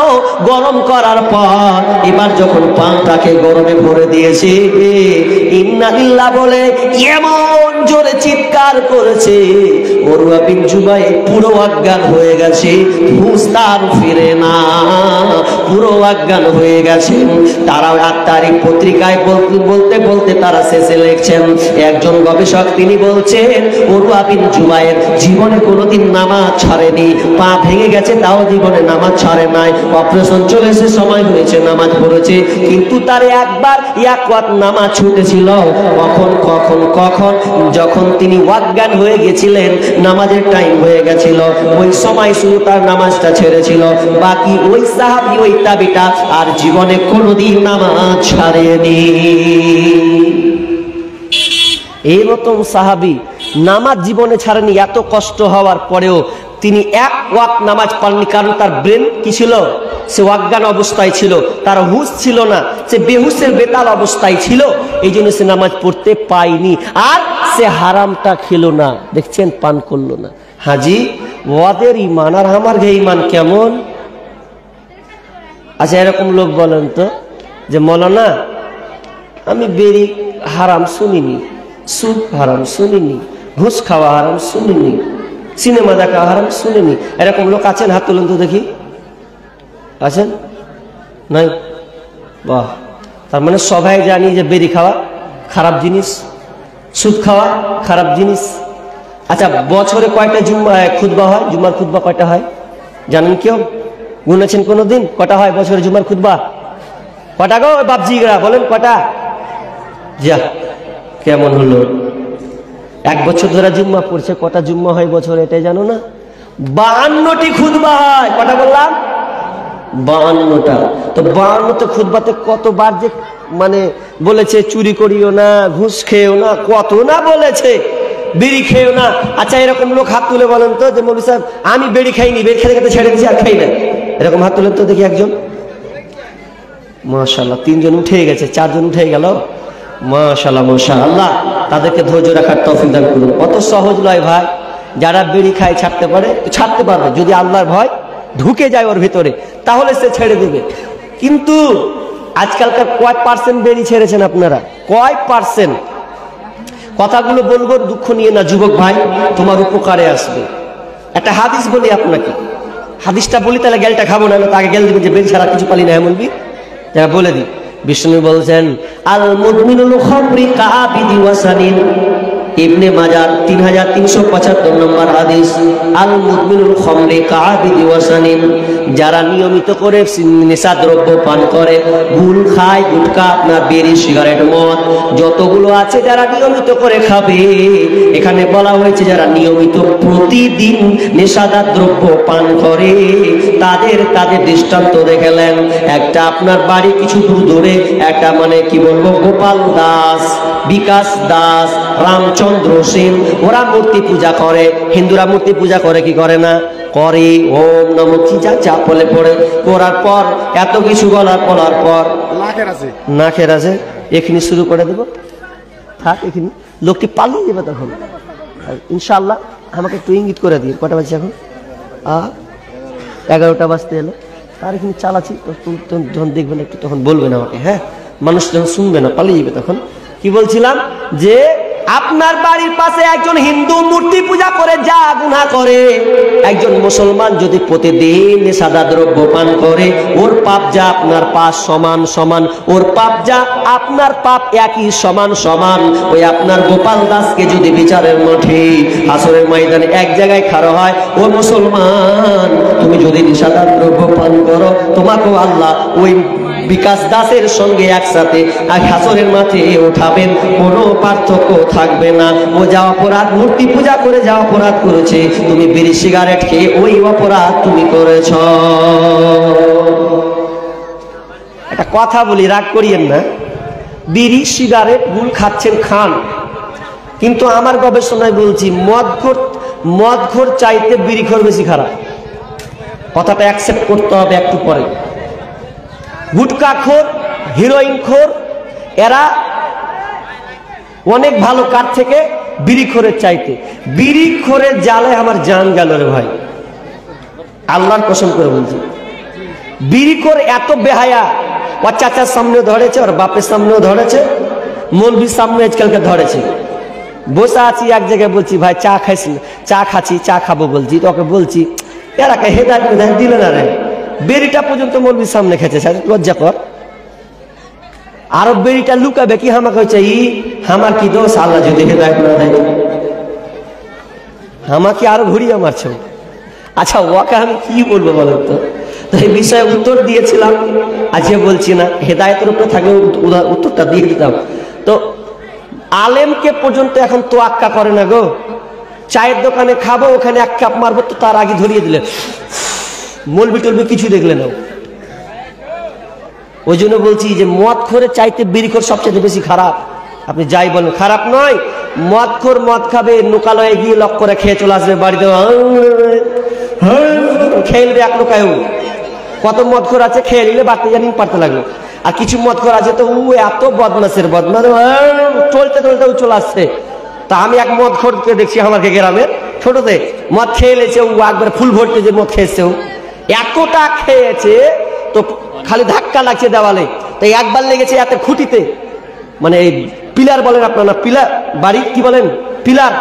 গরম করার পর এবার যখন পাটাকে গরমে ভরে দিয়েছে, ইন্না লিল্লাহ বলে এমন জোরে চিৎকার করেছে, উরওয়া বিন জুবায়ের পুরো অজ্ঞান হয়ে গেছে, হুঁশ তার ফিরে না, পুরো অজ্ঞান হয়ে গেছে। তারা তারিখ পত্রিকায় বলতে বলতে তারা শেষে লিখছেন, একজন গবেষক তিনি বলছেন উরওয়া বিন জুবায়ের জীবনে কোনোদিন নামাজ ছাড়েনি, পা ভেঙে গেছে তাও জীবনে নামাজ ছাড়ে নাই, অপারেশন চলেছে, সময় হয়েছে, নামাজ পড়েছে, কিন্তু তার একবার এক ওয়াক্ত নামাজ ছুটেছিল। কখন যখন তিনি অজ্ঞান হয়ে গেছিলেন, নামাজের টাইম হয়ে গেছিল, ওই সময় শুধু তার নামাজটা ছেড়েছিল, বাকি ওই সাহাবী, ওই তাবিটা আর জীবনে কোনোদিন নামাজ ছাড়েনি। এই রকম সাহাবী নামাজ জীবনে ছাড়েনি, এত কষ্ট হওয়ার পরেও তিনি এক ওয়াক্ত নামাজ পড়েননি। কারণ তার ব্রেন কি ছিল? সে অজ্ঞান অবস্থায় ছিল, তার হুঁশ ছিল না, সে বেহুশের বেতাল অবস্থায় ছিল, এই জন্য সে নামাজ পড়তে পায়নি। আর সে হারামটা খেলো না, দেখছেন, পান করলো না। হাজি, ওদের ইমান আর আমার ঘে ইমান কেমন? আচ্ছা এরকম লোক বলেন তো যে মৌলানা আমি বেরি হারাম শুনিনি, সুদ হারাম শুনিনি, ঘুষ খাওয়া হারাম শুনিনি, সিনেমা দেখা হারাম শুনিনি, এরকম লোক আছেন? হাত তুলুন তো দেখি। আছেন? নাই? বাহ, তার মানে সবাই জানি যে বেরি খাওয়া খারাপ জিনিস, সুদ খাওয়া খারাপ জিনিস। আচ্ছা বছরে কয়টা খুতবা হয়? জুম্মার খুতবা কয়টা হয় জানেন কেউ? গুনেছেন কোনোদিন কটা হয় বছরে জুম্মার খুতবা? কটা গো বাপজিরা বলেন কটা? যা কেমন হলো? 1 বছর ধরে জুম্মা পড়ছে, কটা জুম্মা হয় বছরে এটাই জানো না? 52টি খুতবা হয়। কটা বললাম? 52টা। তো 52টা খুতবাতে কতবার যে মানে বলেছে চুরি করিও না, ঘুষ খেয়েও না, কত না বলেছে, বিড়ি খেয়েও না। আচ্ছা এরকম লোক হাত তুলে বলেন তো যে মৌলভী সাহেব আমি বেড়ি খাইনি, বেড়ি খেতে খেতে ছেড়ে দিয়েছি আর খাই না, এরকম হাত তুলেন তো দেখি একজন। মাশাআল্লাহ, 3 জন উঠে গেছে, 4 জন উঠে গেল। মাশাআল্লাহ মাশাআল্লাহ, তাদেরকে ধৈর্য রাখার তৌফিক দান করুন। অত সহজ নয় ভাই, যারা বিড়ি খায় ছাড়তে পারে তো ছাড়তে পারবে, যদি আল্লাহর ভয় ঢুকে যায় ওর ভিতরে তাহলে সে ছেড়ে দেবে। কিন্তু আজকালকার কয় পার্সেন্ট বিড়ি ছেড়েছেন আপনারা? কয় পার্সেন্ট? কথাগুলো বলবো দুঃখ নিয়ে না যুবক ভাই, তোমার উপকারে আসবে। একটা হাদিস বলি আপনাকে, হাদিসটা বলি তাহলে গেলটা খাবো না, তাকে গেল দিবেন যে বেরি ছাড়া কিছু পালি না এমন বি যারা বলে দিই। বিষ্ণু বলছেন আল মুদমিনুল খামরি কাআবিদি ওয়াসানিন, ইবনে মাজাহ 3375 নম্বর হাদিস। আল মুদমিনুল খামরি কাআবিদি ওয়াসানিন, যারা নিয়মিত করে নেশাদ্রব্য পান করে, গুল খায়, গুটকা, আপনার বিড়ি, সিগারেট, মদ যতগুলো আছে যারা নিয়মিত করে খাবে, এখানে বলা হয়েছে যারা নিয়মিত প্রতিদিন নেশাদার দ্রব্য পান করে তাদের দৃষ্টান্ত দেখালেন। একটা আপনার বাড়ি কিছু দূর দূরে একটা মানে কি বলবো গোপাল দাস, বিকাশ দাস, রামচন্দ্র সেন, ওরা মূর্তি পূজা করে। হিন্দুরা মূর্তি পূজা করে কি করে না? করে। ওম নমঃ কি যা বলে পড়ে, করার পর এত কিছু বলার পর নাকের আছে এখানে শুরু করে দেবো, থাক এখানে, লোকটি পালিয়ে যাবে তখন ইনশাআল্লাহ। আমাকে একটু ইঙ্গিত করে দিয়ে, কটা বাজছে এখন? 11টা বাজতে এলো, তার এখানে চালাচ্ছি, যখন দেখবেন একটু তখন বলবেন আমাকে, হ্যাঁ? মানুষ যখন শুনবে না পালিয়ে যাবে তখন। কি বলছিলাম যে আপনার বাড়ির পাশে একজন হিন্দু মূর্তি পূজা করে যা গুনাহ করে, একজন মুসলমান যদি প্রতিদিন নেশাদার দ্রব্য পান করে, ওর পাপ যা আপনার পাপ সমান সমান, ওর পাপ যা আপনার পাপ একই সমান সমান। ওই আপনার গোপাল দাসকে যদি বিচারের মাঠে হাসরের ময়দানে এক জায়গায় খাড়া হয়, ও মুসলমান তুমি যদি নেশাদার দ্রব্য পান করো, তোমাকেও আল্লাহ ওই বিকাশ দাসের সঙ্গে একসাথে হাসরের মাঠে উঠাবেন, কোনো পার্থক্য থাকবে না। ও যা অপরাধ মূর্তি পূজা করে যা অপরাধ করেছে, তুমি বিড়ি সিগারেট খেয়ে ওই অপরাধ তুমি করেছ। একটা কথা বলি, রাগ করিয়েন না, বিড়ি সিগারেট গুল খাচ্ছেন খান, কিন্তু আমার গবেষণায় বলছি মদখোর চাইতে বিড়িখোর বেশি খারাপ। কথাটা অ্যাকসেপ্ট করতে হবে একটু পরে। গুটকাখোর, হিরোইনখোর এরা অনেক ভালো কার থেকে? বিড়িখোরের চাইতে। বিড়িখোরের জালে আমার জান গেল রে ভাই, আল্লাহর কসম করে বলছি। বিড়িখোর এত বেহায়া, ওর চাচার সামনেও ধরেছে, ওর বাপের সামনেও ধরেছে, মৌলবীর সামনে আজকালকে ধরেছে। বসে আছি এক জায়গায়, বলছি ভাই চা খাইছি, চা খাচ্ছি, চা খাবো বলছি, তোকে বলছি এরাকে হেদায়েত দিলে না রে, বেরিটা পর্যন্ত মৌলবীর সামনে খেয়েছে, লজ্জা কর। আরো বেরিটা লুকাবে কি হামাকে হয়েছে, আমার কি দোষ, আল্লাহ যদি হেদায়েত না দেয় আমাকে আরো ঘুরিয়ে মারছে। আচ্ছা ওকে আমি কি বলবো বলেন তো? এই বিষয়ে উত্তর দিয়েছিলাম, আজকে বলছি না, হেদায়েতের উপরে থাকলে উত্তরটা দিয়ে দিতাম। তো আলেমকে পর্যন্ত এখন তো আক্কা করে না গো। চায়ের দোকানে খাবো, ওখানে এক কাপ মারবো, তো তার আগে ধরিয়ে দিলে মলবি টলবি কিছু দেখলে না। ওই জন্য বলছি যে মদখোরের চাইতে বিড়িখোর সবচেয়ে বেশি খারাপ। আপনি যাই বলেন খারাপ নয়, মদখোর মদ খাবে, নোকালয়ে গিয়ে লক করে খেয়ে চলে আসবে বাড়িতে, খেলবে এক লোকায়ও। কত মদখোর আছে খেয়ে নিলে বাড়তে জানি পারতে লাগলো। আর কিছু মদখোর আছে তো ও এত বদমাসের বদমাস, চলতে চলতে ও চলে আসছে। তা আমি এক মদখোরকে দেখছি আমাকে গ্রামে, ছোটতে মদ খেয়ে এলেছে, ও একবার ফুল ভর্তি যে মদ খেয়েছে, ও এতটা খেয়েছে তো খালি ধাক্কা লাগছে দেওয়ালে, তো একবার লেগেছে এত খুঁটিতে, মানে এই পিলার বলেন আপনারা, পিলার বাড়ি কি বলেন, পিলার,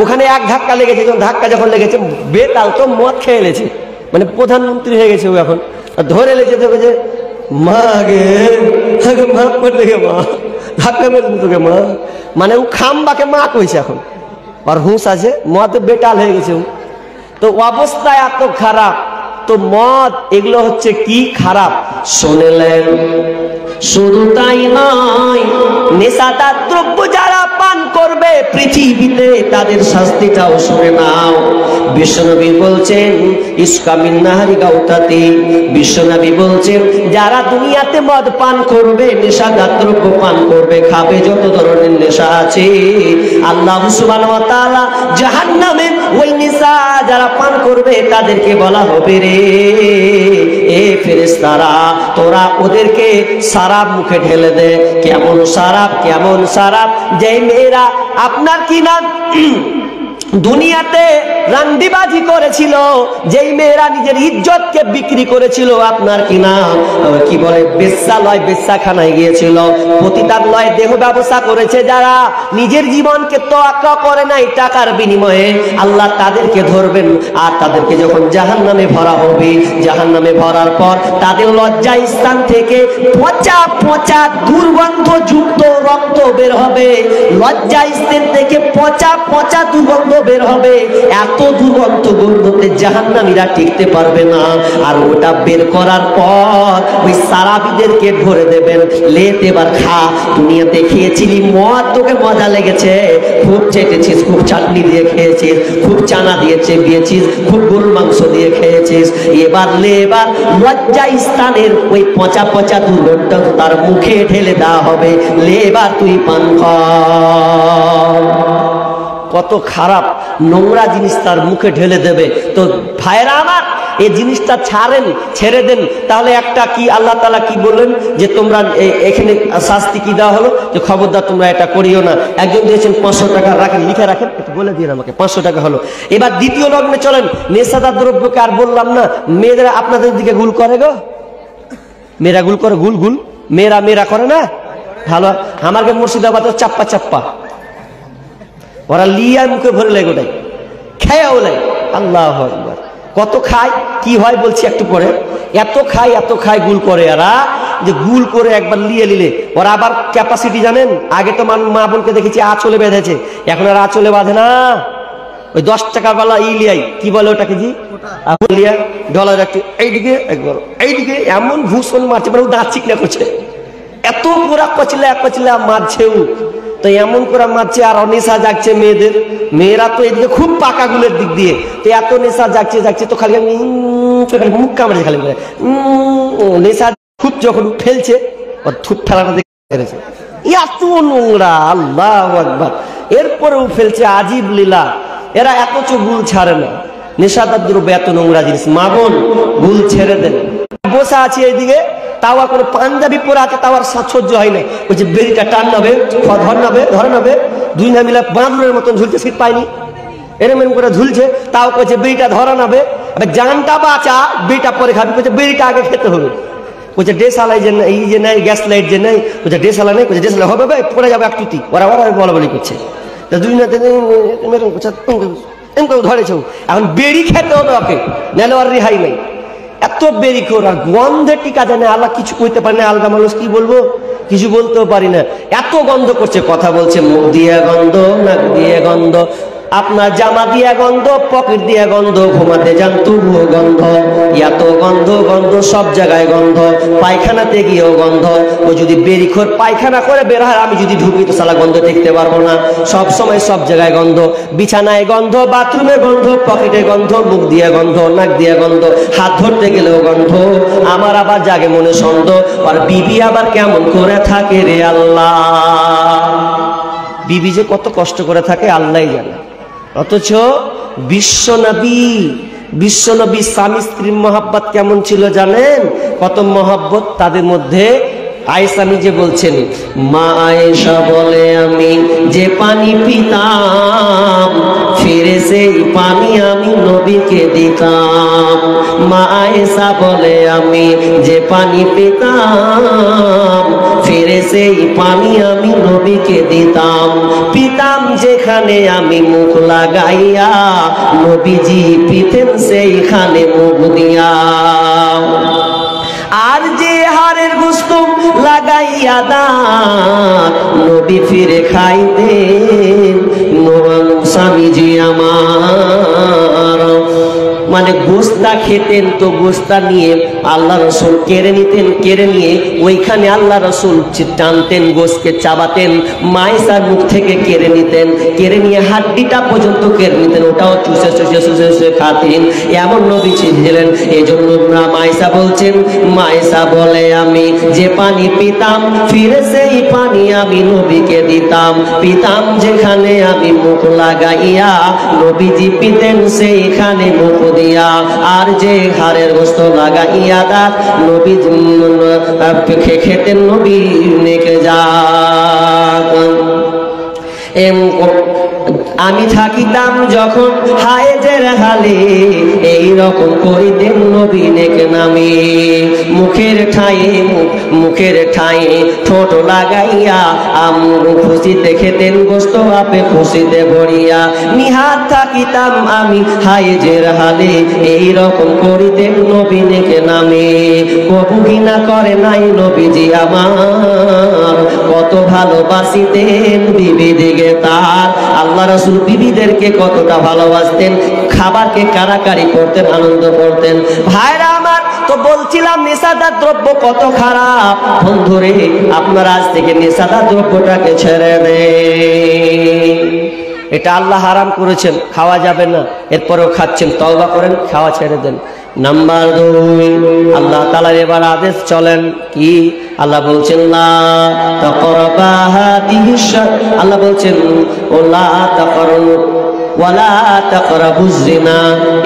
ওখানে এক ধাক্কা লেগেছে। ধাক্কা যখন লেগেছে বেতাল তো মদ খেয়ে এলেছে, মানে প্রধানমন্ত্রী হয়ে গেছে ও এখন। ধরে এলেছে যে মা গে মাফ করে দেখে মা, ধাক্কা মেরেছে তোকে মা, মানে ও খাম্বাকে মা কইছে এখন। আর হুঁশ আছে, মদ বেটাল হয়ে গেছে ও। তো অবস্থা এত খারাপ, তো মদ এগুলো হচ্ছে কি খারাপ শুনলেন। শুধু তাই নয়, নেশাদার দ্রব্য যারা পান করবে পৃথিবীতে তাদের শাস্তিটাও শুনে নাও। বিশ্বনবী বলছেন ইসকামিন নাহারি গাউতাতি, বিশ্বনবী বলছেন যারা দুনিয়াতে মদ পান করবে, নেশাদার দ্রব্য পান করবে, খাবে, যত ধরনের নেশা আছে, আল্লাহ সুবহানাহু ওয়া তাআলা জাহান্নামে ওই নেশা যারা পান করবে তাদেরকে বলা হবে রে এ ফেরেশতারা, তোরা ওদেরকে সারাপ মুখে ঢেলে দে। কেমন সারাপ, কেমন সারাপ, যে মেয়েরা আপনার কি না দুনিয়াতে রান্ডিবাজি করেছিল, যেই মেয়েরা নিজের ইজ্জতকে বিক্রি করেছিল আপনার কিনা কি বলে বেশ্যালয় বেশ্যাখানায় গিয়েছিল, পতিতালয় দেহ ব্যবসা করেছে, যারা নিজের জীবনকে তোয়াক্কা করে নাই টাকার বিনিময়ে, আল্লাহ তাদেরকে ধরবেন। আর তাদেরকে যখন জাহান্নামে ভরা হবে, জাহান্নামে ভরার পর তাদের লজ্জা স্থান থেকে পচা পচা দুর্গন্ধযুক্ত রক্ত বের হবে, লজ্জা স্থান থেকে পচা পচা দুর্গন্ধ বের হবে। এত দুর্গন্ধ গন্ধতে জাহান্নামীরা টিকতে পারবে না। আর ওটা বের করার পর ওই সারাবিদেরকে ধরে দেবেন, লেত এবার খা, দুনিয়াতে খেয়েছিলি মদ, তোকে মজা লেগেছে, খুব চেটেছিস, খুব চাটনি দিয়ে খেয়েছিস, খুব চানা দিয়ে চেপিয়েছিস, খুব গরুর মাংস দিয়ে খেয়েছিস, এবার লে, এবার লজ্জা স্থানের ওই পচা পচা দুর্গন্ধ তার মুখে ঢেলে দেওয়া হবে, লে এবার তুই পান কর। কত খারাপ নোংরা জিনিস তার মুখে ঢেলে দেবে। তো ভাইরা আমার, এই জিনিসটা ছেড়ে দেন। তাহলে একটা কি আল্লাহ তাআলা কি বললেন যে তোমরা এখানে শাস্তি কি দেওয়া হলো যে খবরদার তোমরা এটা করিও না। একজন দিয়েছেন 500 টাকা, রাখেন, লিখে রাখেন, একটু বলে দিন আমাকে, 500 টাকা হলো। এবার দ্বিতীয় লগ্নে চলেন, নেশাদার দ্রব্যকে আর বললাম না, মেয়েরা আপনাদের দিকে গুল করে গো, মেয়েরা গুল করে, গুল মেয়েরা করে না ভালো। আমাকে মুর্শিদাবাদ চাপ্পা চাপ্পা ওরা লিয়ার মুখে ভরে লাগে, ওটাই খেয়াও লাগে। আল্লাহু আকবার। কত খায় কি হয় বলছি একটু পরে। এত খায় গুল করে এরা, যে গুল করে একবার লিলে ওরা আবার ক্যাপাসিটি জানেন। আগে তো মা বোনকে দেখেছি আঁচলে বেঁধেছে, এখন আর আঁচলে বাঁধে না। ওই 10 টাকার বেলা লিয়াই কি বলে ওটাকে, জি লিয়া ডলার একটু এইদিকে একবার এইদিকে, এমন ভূষণ মারছে মানে দাঁত চিকনা করছে, এত পুরা কচলা মারছেও। তো এমন করে মারছে, আর নেশা জাগছে মেয়েদের, মেয়েরা তো এদিকে খুব পাকা গুলের দিক দিয়ে, তো এত নেশা জাগছে তো খালি মুখ কামড়েছে, খালি করে নেশা খুব যখন ফেলছে ওর থুপ ফেলাটা দেখেছে, এত নোংরা, আল্লাহু আকবার। এরপরেও ফেলছে, আজীব লীলা। এরা এত গুল ছাড়ে না, নেশাদার দ্রব্য এত নোংরা জিনিস। মা বোন গুল ছেড়ে দেন। বসে আছে এইদিকে, তাও কোনো পাঞ্জাবি পরে আছে, তাও আর সহ্য হয় না, বলছে বেরিটা টান নেবে, ধরে নেবে, দুই না মিলে বাঁদরের মতন ঝুলছে, সিট পায়নি, এরম করে ঝুলছে, তাও কইছে বেরিটা ধরা নেবে, জানটা বাঁচা, বেরিটা পরে খাবি, বলছে বেরিটা আগে খেতে হবে। বলছে ডেসালাই যে এই যে নেই, গ্যাস লাইট যে নেই, বলছে ডেসালা নেই, বলছে ডেসালা হবে, পরে যাবে এক টুতি, ওরা বলা বলি করছে। দুই না ধরেছে, এখন বেরি খেতে হবে ওকে, নাহলে আর রেহাই নেই। এত বেরি করে, আর গন্ধে টিকা যায় না, আল্লাহ কিছু কইতে পারি না, আলগা মানুষ কি বলবো, কিছু বলতেও পারি না, এত গন্ধ করছে। কথা বলছে মুখ দিয়ে গন্ধ, নাক দিয়ে গন্ধ, আপনার জামা দিয়া গন্ধ, পকেট দিয়া গন্ধ, ঘুমাতে যান তবুও গন্ধ, এত গন্ধ সব জায়গায় গন্ধ, পায়খানাতে গিয়েও গন্ধ। ও যদি বেরিখোর পায়খানা করে বের হয়, আমি যদি ঢুকি তো সালা গন্ধ দেখতে পারবো না, সব সময় সব জায়গায় গন্ধ, বিছানায় গন্ধ, বাথরুমে গন্ধ, পকেটে গন্ধ, মুখ দিয়ে গন্ধ, নাক দিয়ে গন্ধ, হাত ধরতে গেলেও গন্ধ। আমার আবার জাগে মনে সন্দেহ, আর বিবি আবার কেমন করে থাকে রে আল্লাহ, বিবি যে কত কষ্ট করে থাকে আল্লাহই জানে। অথচ বিশ্বনবী স্বামী স্ত্রীর মহব্বত কেমন ছিল জানেন? কত মহব্বত তাদের মধ্যে। আয়েশা নিজে বলছেন, মা আয়েশা বলে আমি যে পানি পিতাম, ফিরে সেই পানি আমি নবীকে দিতাম। মা আয়েশা বলে আমি যে পানি পিতাম, ফিরে সেই পানি আমি নবীকে দিতাম। পিতাম যেখানে আমি মুখ লাগাইয়া, নবীজি পিতেন সেইখানে মুখ দিয়া। আর যে হাড়ের গোশত লাগাইয়া দাঁত, নবী ফিরে খাইতেন স্বামীজি আমার। মানে গোস্তা খেতেন, তো গোস্তা নিয়ে আল্লাহ রসুল কেড়ে নিতেন, কেড়ে নিয়ে ওইখানে আল্লাহ রসুল টানতেন, গোস্তকে চাবাতেন, মায়েশার মুখ থেকে কেড়ে নিতেন, কেড়ে নিয়ে হাড্ডিটা পর্যন্ত কেড়ে নিতেন, ওটাও চুষে চুষে চুষে চুষে খাতেন। এমন নবী ছিলেন। এই জন্য মায়েশা বলছেন, মায়েশা বলে আমি যে পানি পিতাম, ফিরে সেই পানি আমি নবীকে দিতাম। পিতাম যেখানে আমি মুখ লাগাইয়া, নবীজি পিতেন সেইখানে মুখ দিয়া। আর যে হাড়ের গোশত লাগাইয়া দাঁত, নবী খেতেন নবী নেকে যা। আমি থাকিতাম যখন হায়েজের হালে এই রকম করিতেন নবী নেক নামে মুখের ঠায়ে ঠোঁট লাগাইয়া খুশিতে খেতেন গোস্ত আপে খুশিতে ভরিয়া নিহাত থাকিতাম আমি হায়েজের হালে এই রকম করিতেন নবী নেক নামে কবু ঘৃণা করে নাই নবীজি আমার কত ভালোবাসিতেন বিবি দিকে তার আল্লাহ রাসূল বিবিদেরকে কতটা ভালোবাসতেন খাবারকে কারাকারি করতেন আনন্দ করতেন ভাইরা আমার তো বলছিলাম নেশাদার দ্রব্য কত খারাপ বন্ধুরে আপনারা আজ থেকে নেশাদার দ্রব্যটাকে ছেড়ে দেন এটা আল্লাহ হারাম করেছেন খাওয়া যাবে না এরপরেও খাচ্ছেন তওবা করেন খাওয়া ছেড়ে দেন নাম্বার 2 আল্লাহ তাআলার এবার আদেশ চলেন কি আল্লাহ বলছেন লা তাকরাবা হাদিহিশ আল্লাহ বলছেন ওলা তাকরাবু ওয়ালা তাকরাবুজ জিনা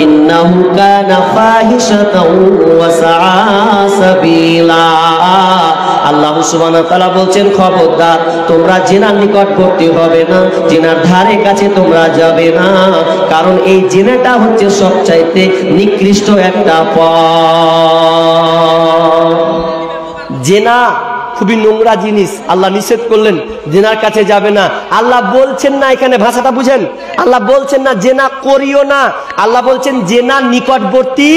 ইন্নাহু কানা ফাহিশাতাও ওয়া সাআ সাবিলা আল্লাহ সুবহানাহু ওয়া তাআলা বলছেন খবরদার তোমরা জিনার নিকটবর্তী হবে না জিনার ধারে কাছে তোমরা যাবে না কারণ এই জিনাটা হচ্ছে সবচাইতে নিকৃষ্ট একটা পাপ জিনা খুবই নোংরা জিনিস আল্লাহ নিষেধ করলেন জিনার কাছে যাবে না আল্লাহ বলছেন না এখানে ভাষাটা বুঝেন আল্লাহ বলছেন না জিনা করিও না আল্লাহ বলছেন জিনার নিকটবর্তী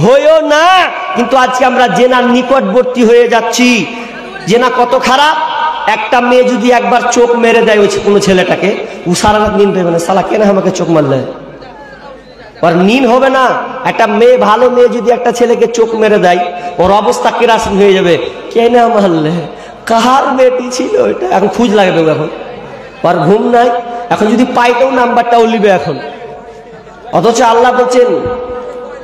হইও না কিন্তু আজকে আমরা জিনার নিকটবর্তী হয়ে যাচ্ছি জিনা কত খারাপ একটা মেয়ে যদি একবার চোখ মেরে দেয় ওই কোনো ছেলেটাকে ও সারা রাত নিন দেবে না সালা কেন আমাকে চোখ মারলে और नीन হবে না একটা মেয়ে ভালো মেয়ে যদি একটা ছেলেকে চোখ মেরে দেয় ওর অবস্থা কেরাসিন হয়ে যাবে কেন মারলে কার বেটি ছিল এটা এখন খুঁজ লাগবে এখন আর ঘুম নাই এখন যদি পাইতেও নাম্বারটাও লিবে এখন অথচ আল্লাহ বলেন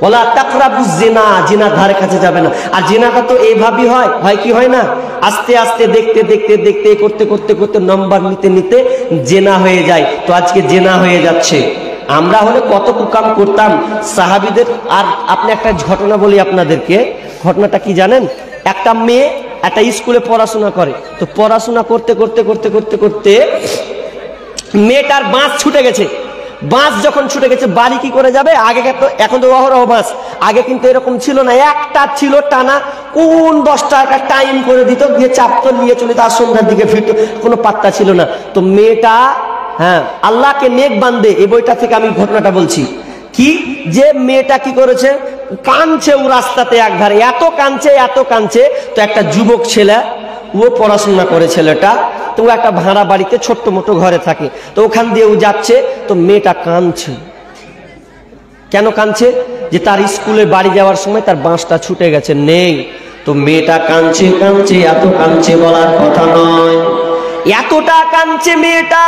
ওয়ালা তাকরাবুজ জিনা জিনার ধারে কাছে যাবে না আর জিনাটা তো এইভাবেই হয় কি হয় না আস্তে আস্তে দেখতে দেখতে দেখতে করতে করতে করতে নাম্বার নিতে নিতে জিনা হয়ে যায় তো আজকে জিনা হয়ে যাচ্ছে আমরা হলে কত কুকাম করতাম সাহাবীদের আর আপনি একটা ঘটনা বলি আপনাদেরকে ঘটনাটা কি জানেন একটা মেয়ে একটা স্কুলে পড়াশোনা করে তো পড়াশোনা করতে করতে করতে করতে করতে মেয়েটার বাঁশ ছুটে গেছে বাঁশ যখন ছুটে গেছে বাড়ি কি করে যাবে আগে তো এখন তো অহরহ বাঁশ আগে কিন্তু এরকম ছিল না একটা ছিল টানা কোন 10 টাকা টাইম করে দিত গিয়ে চাপতো নিয়ে চলে তার সন্ধ্যার দিকে ফিরতো কোনো পাত্তা ছিল না তো মেয়েটা হ্যাঁ আল্লাহকে নেক বান্দে এই বইটা থেকে আমি ঘটনাটা বলছি কি যে মেয়েটা কি করেছে কাঁদছে ও রাস্তাতে একধারে এত কাঁদছে তো একটা যুবক ছেলে ও পড়াশোনা করে ছেলেটা তো একটা ভাড়া বাড়িতে ছোট্ট মোটো ঘরে থাকে তো ওখান দিয়ে ও যাচ্ছে তো মেয়েটা কাঁদছে কেন কাঁদছে যে তার স্কুলে বাড়ি যাওয়ার সময় তার বাঁশটা ছুটে গেছে নেই তো মেয়েটা কাঁদছে এত কাঁদছে বলার কথা নয় এতটা কাঁদছে মেয়েটা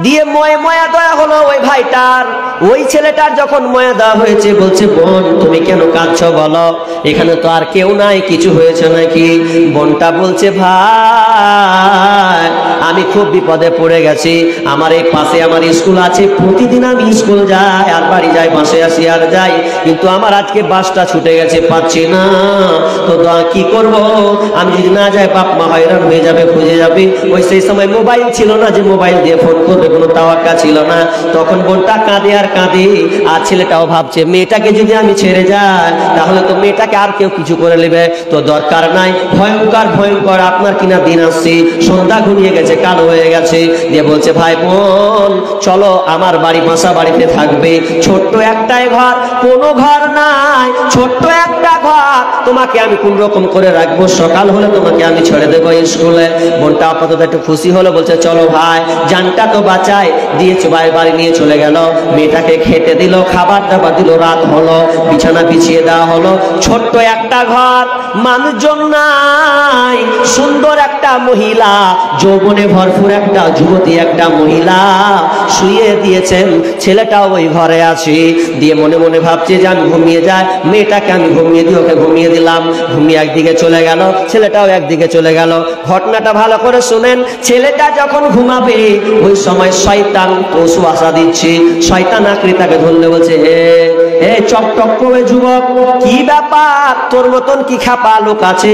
দিয়ে ময়া দয়া হলো ওই ভাইটার ওই ছেলেটার যখন ময়া দেওয়া হয়েছে বলছে বোন তুমি কেন কাঁদছো বলো এখানে তো আর কেউ নাই কিছু হয়েছে নাকি বোনটা বলছে ভাই আমি খুব বিপদে পড়ে গেছি আমার এই পাশে আমার স্কুল আছে প্রতিদিন আমি স্কুল যাই আর বাড়ি যাই বাসে আসি আর যাই কিন্তু আমার আজকে বাসটা ছুটে গেছে পাচ্ছি না তো কি করব আমি যদি না যাই বাপ মা হয়রান হয়ে যাবে খুঁজে যাবে ওই সেই সময় মোবাইল ছিল না যে মোবাইল দিয়ে ফোন করবে কোনো তাওয়াক্কা ছিল না তখন বোনটা কাঁদে আর ছেলেটাও ভাবছে মেয়েটাকে যদি আমি ছেড়ে যাই তাহলে তো মেয়েটাকে আর কেউ কিছু করে নেবে তো দরকার নাই ভয়ঙ্কর আপনার কিনা দিন আসছে সন্ধ্যা ঘনিয়ে গেছে কালো হয়ে গেছে দিয়ে বলছে ভাই বোন চলো আমার বাড়ি বাসা বাড়িতে থাকবে ছোট্ট একটাই ঘর কোনো ঘর নাই ছোট্ট একটা ঘর তোমাকে আমি কোন রকম করে রাখবো সকাল হলে তোমাকে আমি ছেড়ে দেবো স্কুলে বোনটা আপাতত একটু খুশি হলো বলছে চলো ভাই জানটা তো বাঁচাই দিয়েছে বাড়ি নিয়ে চলে গেল মেয়েটাকে খেতে দিল খাবার দাবার দিল রাত হলো বিছানা বিছিয়ে দেওয়া হলো ছোট্ট একটা ঘর মানুষজন নাই সুন্দর একটা মহিলা যৌবনে ভরপুর একটা যুবতী একটা মহিলা শুয়ে দিয়েছেন ছেলেটাও ওই ঘরে আছে দিয়ে মনে মনে ভাবছে যে আমি ঘুমিয়ে যাই মেয়েটাকে আমি ঘুমিয়ে দিই ওকে ঘুমিয়ে দিলাম ঘুমিয়ে একদিকে চলে গেল ছেলেটাও একদিকে চলে গেল ঘটনাটা ভালো করে শুনেন ছেলেটা যখন ঘুমাবে ওই সময় শয়তান ওয়াসওয়াসা দিচ্ছে শয়তান আকৃতি তাকে ধরলে বলছে এই চকটক করে যুবক, কি ব্যাপার? তোর মতন কি খাপা লোক আছে,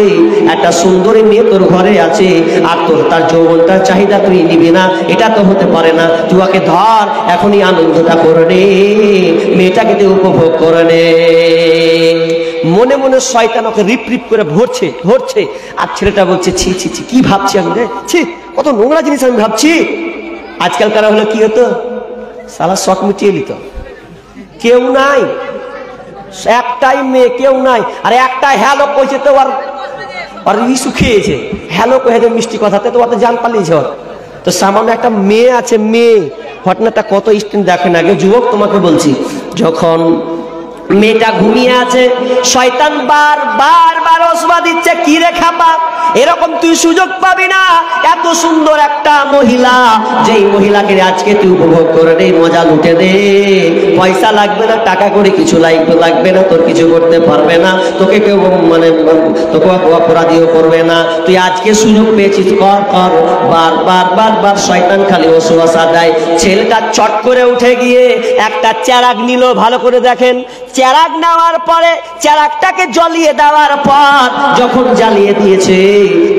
একটা সুন্দরী মেয়ে তোর ঘরে আছে, আর তোর তার যৌবনটার চাহিদা তুই নিবি না? এটা তো হতে পারে না। তুই ওকে ধর, এখনই আনন্দটা করে নে, মেয়েটাকে তুই উপভোগ করে নে। মনে মনে শয়তান ওকে রিপ রিপ করে ধরছে। আর ছেলেটা বলছে, ছি ছি ছি, কি ভাবছি আমি রে, ছি, কত নোংরা জিনিস আমি ভাবছি। আজকালকার হলে কি হতো, সালা শখ মিটিয়ে নিত, কেউ নাই, একটাই মেয়ে, কেউ নাই, আর একটা হ্যালো কইছে তো আর ইস্যু খেয়েছে, হ্যালো কহে মিষ্টি কথাতে তো অত জান পালিয়েছে। তো সামান্য একটা মেয়ে আছে, মেয়ে, ঘটনাটা কত স্ট্রেন দেখেন আগে। যুবক তোমাকে বলছি, যখন মেয়েটা ঘুমিয়ে আছে, শয়তান বারবার ওসবা দিচ্ছে, কি রে খাপা, এরকম তুই সুযোগ পাবি না। এত সুন্দর একটা মহিলা, যেই মহিলাকে আজকে তুই উপভোগ করে নে, মজা লুটে দে, পয়সা লাগবে না, টাকা করে কিছু লাগবে না, তোর কিছু করতে পারবে না, তোকে কেউ মানে তোকে অপরাধীও করবে না, তুই আজকে সুযোগ পেয়েছিস, কর। বারবার শয়তান খালি ওসওয়াসা দেয়। ছেলেটা চট করে উঠে গিয়ে একটা চেরাগ নিল, ভালো করে দেখেন, চেরাগ নেওয়ার পরে চেরাগটাকে জ্বালিয়ে দেওয়ার পর যখন জ্বালিয়ে দিয়েছে,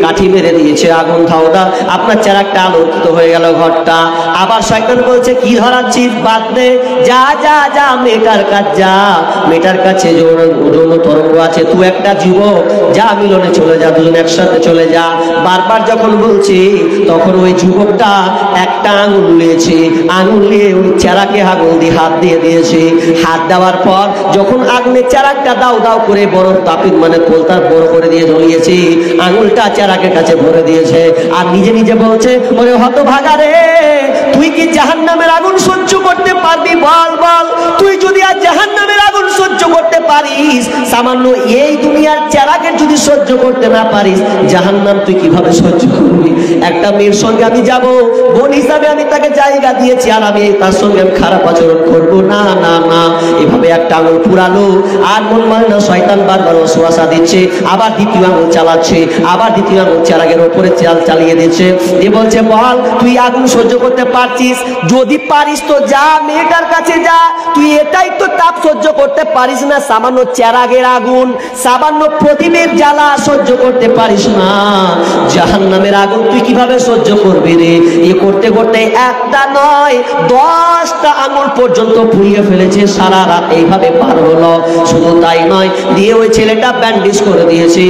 কাঠি মেরে দিয়েছে, আগুন ধাওদা, আপনার চেরাগটা আলোকিত হয়ে গেল ঘরটা। আবার শয়তান বলছে, কি ধরাচ্ছিস, বাদ দে, যা মেয়েটার কাছে যা, মেয়েটার কাছে যৌন তরঙ্গ আছে, তুই একটা যুবক, যা মিলনে চলে যা, দুজন একসাথে চলে যা। বারবার যখন বলছি, তখন ওই যুবকটা একটা আঙুল নিয়েছে, আঙুল নিয়ে ওই চেরাকে আঙুল দিয়ে হাত দিয়ে দিয়েছে। হাত দেওয়ার পর যখন আগুনের চেরাকটা দাও করে বড় তাপিক মানে কোলতার বড় করে দিয়ে জ্বলিয়েছে, আঙুলটা চেরাকের কাছে ভরে দিয়েছে, আর নিজে বলছে, ওরে হতভাগা রে, তুই কি জাহান্নামের আগুন সহ্য করতে পারবি? বল, তুই যদি আর জাহান্নামের আগুন সহ্য করতে পারিস, সামান্য এই দুনিয়ার চেরাকের যদি সহ্য করতে না পারিস, জাহান্নাম তুই কিভাবে সহ্য করবি? একটা মেয়ের সঙ্গে আমি যাব, বোন হিসাবে আমি তাকে জায়গা দিয়েছি, আর আমি তার সঙ্গে আমি খারাপ আচরণ করবো না। এভাবে একটা আঙুল পুরালো, আর মন মানে না, শয়তান বারবার ওসওয়াসা দিচ্ছে, আবার দ্বিতীয় আঙুল চালাচ্ছে, আবার দ্বিতীয় আঙুল চেরাগের ওপরে চালিয়ে দিচ্ছে, যে বলছে, বল তুই আগুন সহ্য করতে পারছিস? যদি পারিস তো যা, মেয়েটার কাছে যা, তুই এটাই তো তাপ সহ্য করতে পারিস না, সামান্য চেরাগের আগুন, সামান্য প্রদীপের জ্বালা সহ্য করতে পারিস না, জাহান্নামের আগুন তুই কিভাবে সহ্য করবি রে? এ করতে করতে একটা নয় 10টা আঙুল পর্যন্ত পুড়িয়ে ফেলেছে, সারা রাত এইভাবে পার হলো। শুধু তাই নয়, দিয়ে ওই ছেলেটা ব্যান্ডেজ করে দিয়েছে,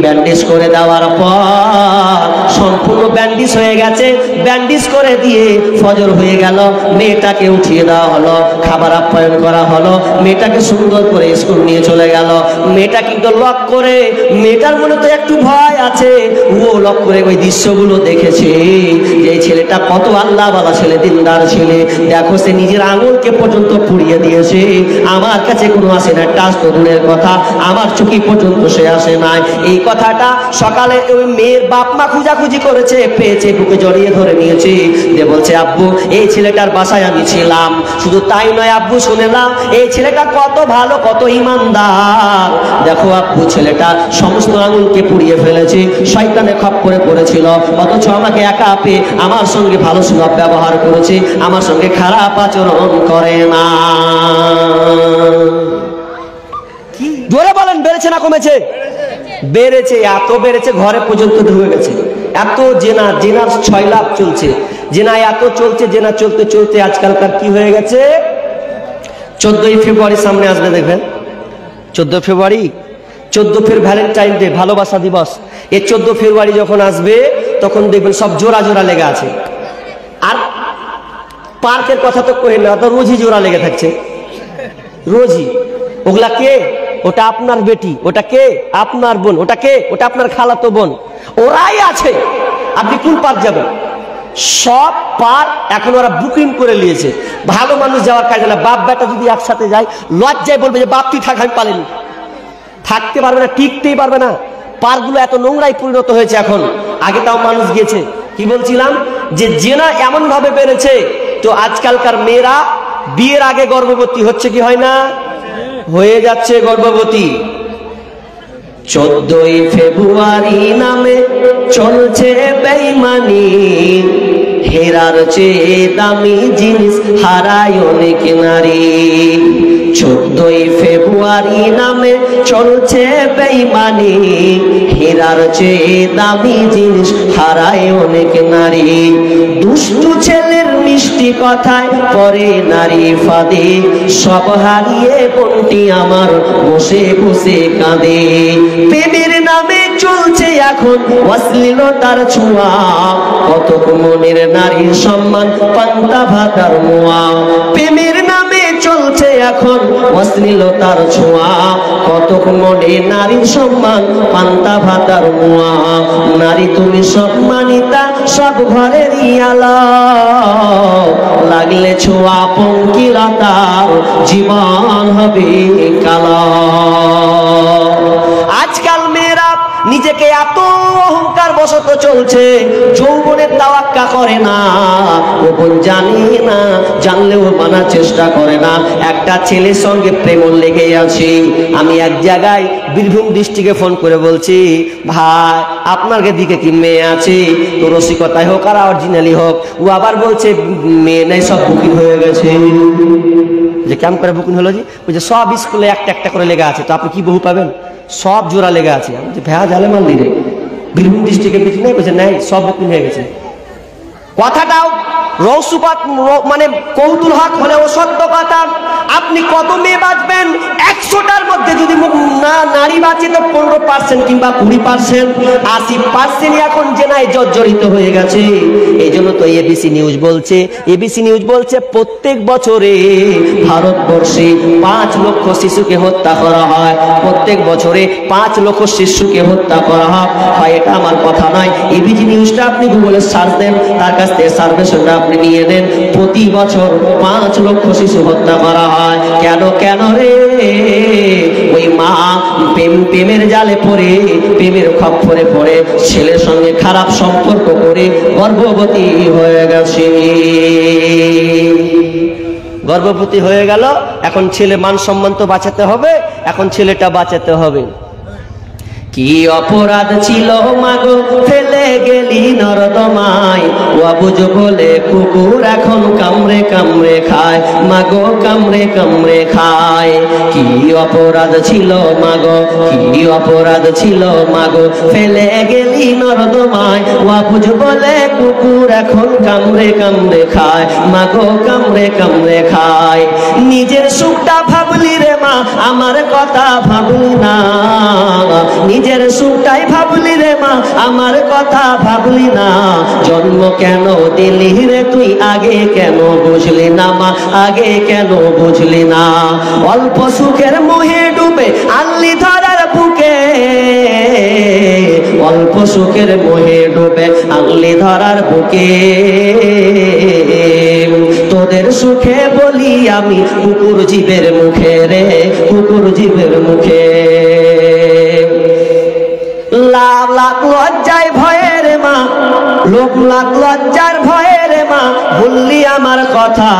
ব্যান্ডেজ করে দেওয়ার পর সম্পূর্ণ ব্যান্ডেজ হয়ে গেছে, ব্যান্ডেজ করে দিয়ে ফজর হয়ে গেল, মেয়েটাকে উঠিয়ে দেওয়া হলো, খাবার আপ্যায়ন করা হলো, মেয়েটাকে সুন্দর করে স্কুল নিয়ে চলে গেল। মেয়েটা কিন্তু লক করে, মেয়েটার মনে তো একটু ভয় আছে, ও লক করে ওই দৃশ্যগুলো দেখেছে, যে ছেলেটা কত আল্লাহওয়ালা ছেলে, দিনদার ছেলে, দেখো সে নিজের আঙুলকে পর্যন্ত পুড়িয়ে দিয়েছে, আমার কাছে কোনো আসে না, টাচ তো দূরের কথা, আমার চোখে পর্যন্ত সে আসে নাই। এই কথাটা সকালে ওই মেয়ের বাপ মা খুঁজাখুঁজি করেছে, পেয়েছে, বুকে জড়িয়ে ধরে নিয়েছে, দিয়ে বলছে, আব্বু এই ছেলেটার বাসায় আমি ছিলাম, শুধু তাই নয় আব্বু, শুনেলাম এই ছেলেটা কত ভালো, কত ইমানদার, দেখো আব্বু ছেলেটা সমস্ত আঙুলকে পুড়িয়ে ফেলেছে, শয়তানে খপ্পরে পড়েছিল, অথচ আমাকে একা পেয়ে আমার সঙ্গে ভালো সুলভ ব্যবহার করেছে, আমার সঙ্গে খারাপ আচরণ করে না। কি জোরে বলেন, বেড়েছে না কমেছে? বেড়েছে, এত বেড়েছে ঘরে পর্যন্ত ঢুকে গেছে, এত জেনার 6 লাখ চলছে, জেনা এত চলছে, জেনা চলতে চলতে আজকালকার কি হয়ে গেছে, 14ই ফেব্রুয়ারি সামনে আসবে, দেখবেন 14 ফেব্রুয়ারি, 14 ফের ভ্যালেন্টাইন ডে, ভালোবাসা দিবস, এই 14 ফেব্রুয়ারি যখন আসবে তখন দেখবেন সব জোড়া লেগে আছে। আর পার্কের কথা তো কই না, তো রোজই জোড়া লেগে থাকছে, রোজই। ওগুলা কে? ওটা আপনার বেটি, ওটা কে? আপনার বোন, ওটা কে? ওটা আপনার খালাতো বোন, ওরাই আছে। আপনি কোন পার্ক যাবেন? সব পার্ক এখন ওরা বুকিং করে নিয়েছে, ভালো মানুষ যাওয়ার কাজ না। বাপ বেটা যদি একসাথে যায়, লজ্জায় বলবে যে বাপ তুই থাক, আমি পালিনি, থাকতে পারবে না, টিকতেই পারবে না। পার্কগুলো এত নোংরাই পরিণত হয়েছে এখন, আগে তাও মানুষ গিয়েছে। কি বলছিলাম, যে জেনা এমন ভাবে বেড়েছে, তো আজকালকার মেয়েরা বিয়ের আগে গর্ভবতী হচ্ছে, কি হয় না? হয়ে যাচ্ছে গর্ভবতী। 14ই ফেব্রুয়ারি নামে চলছে বেঈমানি, হেরার চেয়ে দামি জিনিস হারায় অনেক নারী। 14ই ফেব্রুয়ারি নামে চলছে বেঈমানি, হীরার চেয়ে দামি জিনিস হারায় অনেক নারী। দুষ্টু ছেলের মিষ্টি কথায় পরে নারী ফাঁদে, সব হারিয়ে বোনটি আমার বসে বসে কাঁদে। প্রেমের নামে চলছে এখন অশ্লীলতার ছোঁয়া, কতক মনের নারীর সম্মান পান্তা ভাতার মোয়া। প্রেমের নামে চলছে এখন অশ্লীলতার ছোঁয়া, কতক মনে নারীর সম্মান পান্তা ভাতার মোয়া। নারী তুমি সম্মানিতা সব ঘরেরই আলো, লাগলে ছোঁয়া পঙ্কিলতার জীবন হবে কালো। আজকাল মেয়েরা নিজেকে এত অহংকার বশত চলছে, যৌবনের তাওয়াক্কা করে না, গোপন জানে না, জানলেও মানার চেষ্টা করে না। একটা ছেলের সঙ্গে প্রেম লেগে আছে। আমি এক জায়গায় বীরভূম ডিস্ট্রিক্টে ফোন করে বলছি, ভাই আপনার দিকে কি মেয়ে আছে? তো রসিকতাই হোক আর অরিজিনালি হোক, ও আবার বলছে মেয়ে নেই, সব বুকিং হয়ে গেছে। যে কেমন করে বুকিং হলো? জি বলছে সব স্কুলে একটা একটা করে লেগে আছে, তো আপনি কি বহু পাবেন? সব জোড়া লেগে আছে। ভেয়া জালে মাল দিলে বীরভূম ডিস্ট্রিক্টের কিছু নেই, বলছে নেই, সব বুকিং হয়ে গেছে। কথাটাও রৌসুপাত মানে কৌতুল হক হলেও সত্য কথা। আপনি কত মেয়ে বাঁচবেন? 100টার মধ্যে যদি নারী বাঁচে তো 15% কিংবা 20%, 80% এখন জেনায় জর্জরিত হয়ে গেছে। এই জন্য তো এবিসি নিউজ বলছে প্রত্যেক বছরে ভারতবর্ষে 5 লক্ষ শিশুকে হত্যা করা হয়। প্রত্যেক বছরে 5 লক্ষ শিশুকে হত্যা করা হয়। এটা আমার কথা নয়, এবিসি নিউজটা আপনি গুগলে সার্চ দেন, তার কাছ থেকে সার্ভেশনটা আপনি নিয়ে নেন। প্রতি বছর 5 লক্ষ শিশু হত্যা করা হয়। কেন রে? ওই মা প্রেমের জালে পড়ে, প্রেমের খপ্পরে পড়ে ছেলের সঙ্গে খারাপ সম্পর্ক করে গর্ভবতী হয়ে গেছে। গর্ভবতী হয়ে গেল, এখন ছেলে মান সম্মান তো বাঁচাতে হবে, এখন ছেলেটা বাঁচাতে হবে। কি অপরাধ ছিল মাগো ফেলে গেলি নরদমায়, অবুঝ বলে কুকুর এখন কামড়ে কামড়ে খায়, মাগো কামড়ে কামড়ে খায়। কি অপরাধ ছিল মাগো, কি অপরাধ ছিল মাগো ফেলে গেলি নরদমায়, অবুঝ বলে কুকুর এখন কামড়ে কামড়ে খায়, মাগো কামড়ে কামড়ে খায়। নিজের সুখটা ভাবলি রে মা, আমার কথা ভাবলি না। নিজের সুখটাই ভাবলি রে মা, আমার কথা ভাবলি না। জন্ম কেন দিলি রে তুই, আগে কেন বুঝলি না মা, আগে কেন বুঝলি না। অল্প সুখের মোহে ডুবে আনলি ধরার বুকে, অল্প সুখের মোহে ডুবে আনলি ধরার বুকে। তোদের সুখে বলি আমি কুকুর জীবের মুখে রে, কুকুর জীবের মুখে। লাখ লাখ লজ্জায় ভয়ের মা, লোক লাখ লজ্জার ভয়ের মা, বললি আমার কথা,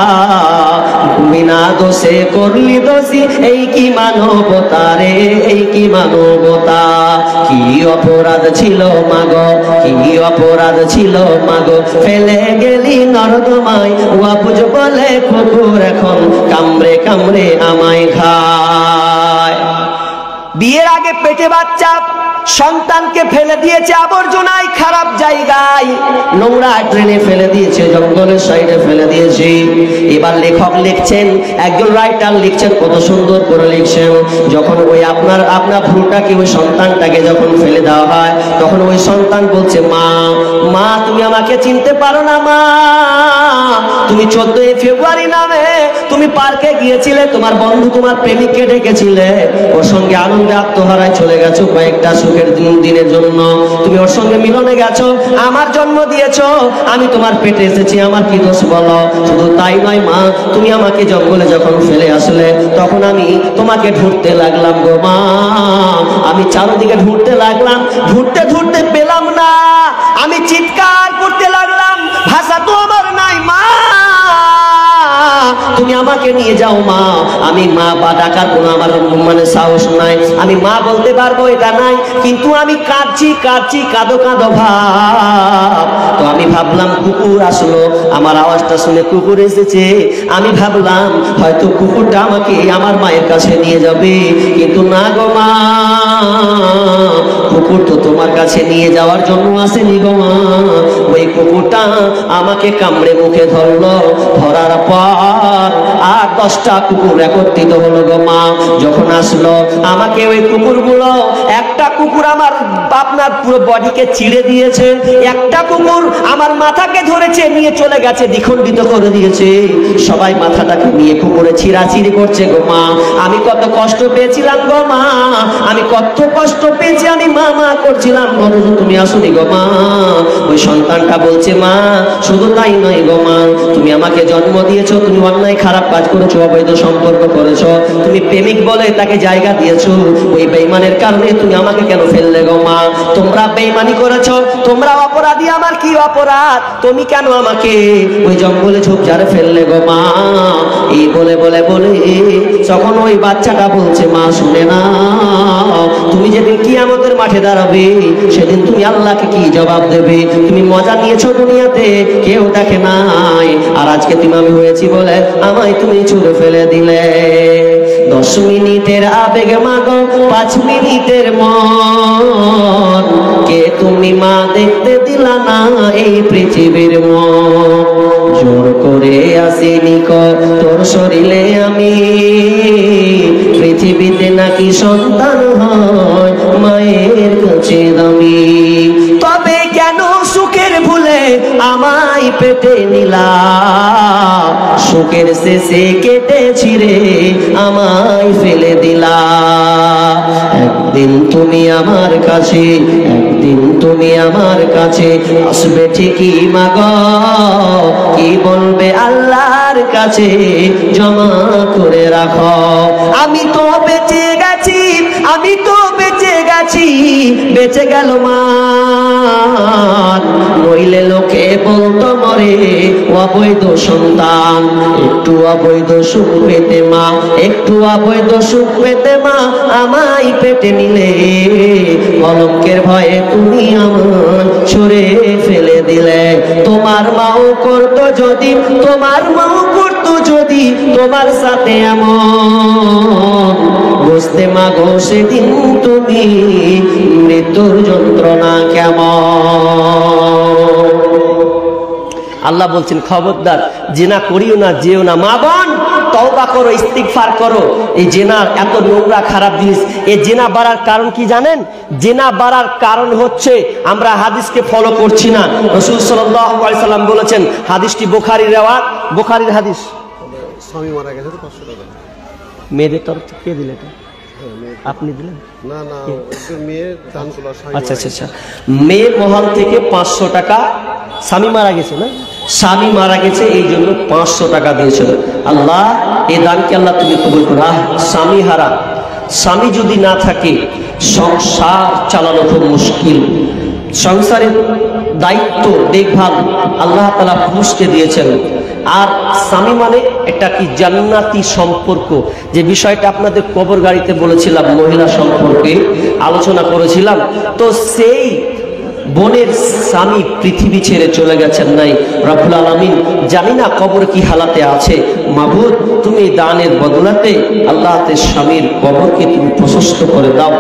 বিনা দোষে করলি দোষী, এই কি মানবতা রে, এই কি মানবতা। কি অপরাধ ছিল মাগো, কি অপরাধ ছিল মাগো ফেলে গেলি নর্দমায়, অবুঝ বলে কুকুর এখন কামড়ে কামড়ে আমায় খায়। বিয়ের আগে পেটে বাচ্চা সন্তানকে ফেলে দিয়েছে আবর্জনায়, খারাপ জায়গায়, নোংরা ট্রেনে ফেলে দিয়েছে, জঙ্গলের সাইডে ফেলে দিয়েছে। এবার লেখক লিখছেন, একজন রাইটার লিখছেন, কত সুন্দর করে লিখছেন। যখন ওই আপনার ভুলটাকে, ওই সন্তানটাকে যখন ফেলে দেওয়া হয়, তখন ওই সন্তান বলছে, মা তুমি আমাকে চিনতে পারো না মা, তুমি 14ই ফেব্রুয়ারি নামে তুমি পার্কে গিয়েছিলে, তোমার বন্ধু তোমার প্রেমিককে ডেকেছিলে, ওর সঙ্গে আনন্দে আত্মহারায় চলে গেছো কয়েকটা সুখের দিনের জন্য, তুমি ওর সঙ্গে মিলনে গেছো, আমার জন্ম দিয়েছো, আমি তোমার পেটে এসেছি, আমার কি দোষ বলো? শুধু তাই নয় মা, তুমি আমাকে জঙ্গলে যখন ফেলে আসলে, তখন আমি তোমাকে ঢুঁড়তে লাগলাম গো মা, আমি চারদিকে ঢুঁড়তে লাগলাম, ঢুঁড়তে ঢুঁড়তে পেলাম না, আমি চিৎকার করতে লাগলাম, ভাষা তো আমার নাই মা, তুমি আমাকে নিয়ে যাও মা। আমি মা বা ডাকার কোনো আমার মানে সাহস নাই, আমি মা বলতে পারবো এটা নাই, কিন্তু আমি কাঁদছি কাঁদছি, কাঁদো কাঁদো ভাব। তো আমি ভাবলাম কুকুর আসলো, আমার আওয়াজটা শুনে কুকুর এসেছে। আমি ভাবলাম হয়তো কুকুরটা আমাকে আমার মায়ের কাছে নিয়ে যাবে, কিন্তু না গো মা, কুকুর তো তোমার কাছে নিয়ে যাওয়ার জন্য আসেনি গো মা। ওই কুকুরটা আমাকে কামড়ে মুখে ধরলো, ধরার পর আর 10টা কুকুর একত্রিত হলো গো মা। যখন আসলো আমাকে ওই কুকুরগুলো, একটা কুকুর আমার আপনার পুরো বডিকে চিড়ে দিয়েছে, একটা কুকুর আমার মাথাকে ধরেছে নিয়ে চলে গেছে, দ্বিখণ্ডিত করে দিয়েছে। সবাই মাথাটাকে নিয়ে কুকুরে ছিঁড়াছিঁড়ি করছে গো মা। আমি কত কষ্ট পেয়েছিলাম গো মা, আমি কত কষ্ট পেয়েছি, আমি মা মা করছিলাম, অথচ তুমি আসনি গো মা। ওই সন্তানটা বলছে মা শুধু তাই নয় গো মা, তুমি আমাকে জন্ম দিয়েছো, তুমি অন্যায় খারাপ কাজ করেছো, অবৈধ সম্পর্ক করেছো, তুমি প্রেমিক বলে তাকে জায়গা দিয়েছো, ওই বেঈমানের কারণে তুমি আমাকে কেন ফেললে গো মা? তোমরা বেঈমানি করেছো, তোমরা অপরাধী, আমার কি অপরাধ? তুমি কেন আমাকে ওই জঙ্গলে ঝোপঝাড়ে ফেললে গো মা? এই বলে বলে বলে তখন ওই বাচ্চাটা বলছে মা শুনে না, তুমি যেদিন কিয়ামতের মাঠে দাঁড়াবে সেদিন তুমি আল্লাহকে কি জবাব দেবে? তুমি মজা নিয়েছো দুনিয়াতে, কেউ দেখে নাই, আর আজকে তুমি আমি হয়েছি বলে আমায় তুমি ছুঁড়ে ফেলে দিলে। 10 মিনিটের আবেগ মাগো 5 মিনিটের মন, কে তুমি মা দেখতে দিলা না এই পৃথিবীর মন। জোর করে আসিনি তোর শরীরে আমি, পৃথিবীতে নাকি সন্তান হয় মায়ের কাছে দামি। তবে কেন সুখের ভুলে আমায় পেটে নিলা, সুখের শেষে কেটে ছিঁড়ে আমায় ফেলে দিলা। একদিন তুমি আমার কাছে, একদিন তুমি আমার কাছে আসবে ঠিকই মাগো, কি বলবে আল্লাহর কাছে জমা করে রাখো। আমি তো বেঁচে গেছি, আমি তো বেঁচে গেছি, বেঁচে গেল মা, নইলে লোকে বলতো মরে অবৈধ সন্তান। একটু অবৈধ সুখ পেতে মা, একটু অবৈধ সুখ পেতে মা আমায় পেটে নিলে, কলঙ্কের ভয়ে তুমি আমার ছুঁড়ে ফেলে দিলে। তোমার মাও করতো যদি, তোমার মাও করতো যদি তোমার সাথে এমন, বুঝতে মা গো সেদিন তুমি মৃত্যুর যন্ত্রণা কেমন। আল্লাহ বলছেন খবরদার জিনা করিও না, যেও না। মা বোন তওবা করো, ইস্তিগফার করো। এই জিনা এত নোংরা খারাপ জিনিস। এই জিনা বাড়ার কারণ কি জানেন? জিনা বাড়ার কারণ হচ্ছে আমরা হাদিসকে ফলো করছি না। রাসূল সাল্লাল্লাহু আলাইহি সাল্লাম বলেছেন, হাদিসটি বুখারীর রিওয়ায়াত, বুখারীর হাদিস। স্বামী মারা গেছে তো 500 টাকা। মেয়েদের তরফ থেকে কে দিলেন? আপনি দিলেন? না না, মেয়ের দান তোলা। আচ্ছা আচ্ছা আচ্ছা, মেয়ের মহল থেকে 500 টাকা। স্বামী মারা গেছে না, স্বামী মারা গেছে এই জন্য 500 টাকা দিয়েছিল। আল্লাহ এই দানকে আল্লাহ তুমি কবুল করো। স্বামী হারা, স্বামী যদি না থাকে সংসার চালানো খুব মুশকিল। সংসারের দায়িত্ব দেখভাল আল্লাহ তাআলা পুরুষকে দিয়েছেন। আর স্বামী মানে একটা কি জান্নাতি সম্পর্ক, যে বিষয়টা আপনাদের কবর গাড়িতে বলেছিলাম, মহিলা সম্পর্কে আলোচনা করেছিলাম। তো সেই বোনের স্বামী পৃথিবী ছেড়ে চলে গেছেন নাই, রব্বুল আলামিন জানি না কবর কি হালাতে আছে। মাবুদ তুমি দানের বদলাতে আল্লাহতে স্বামীর কবরকে তুমি প্রশস্ত করে দাও,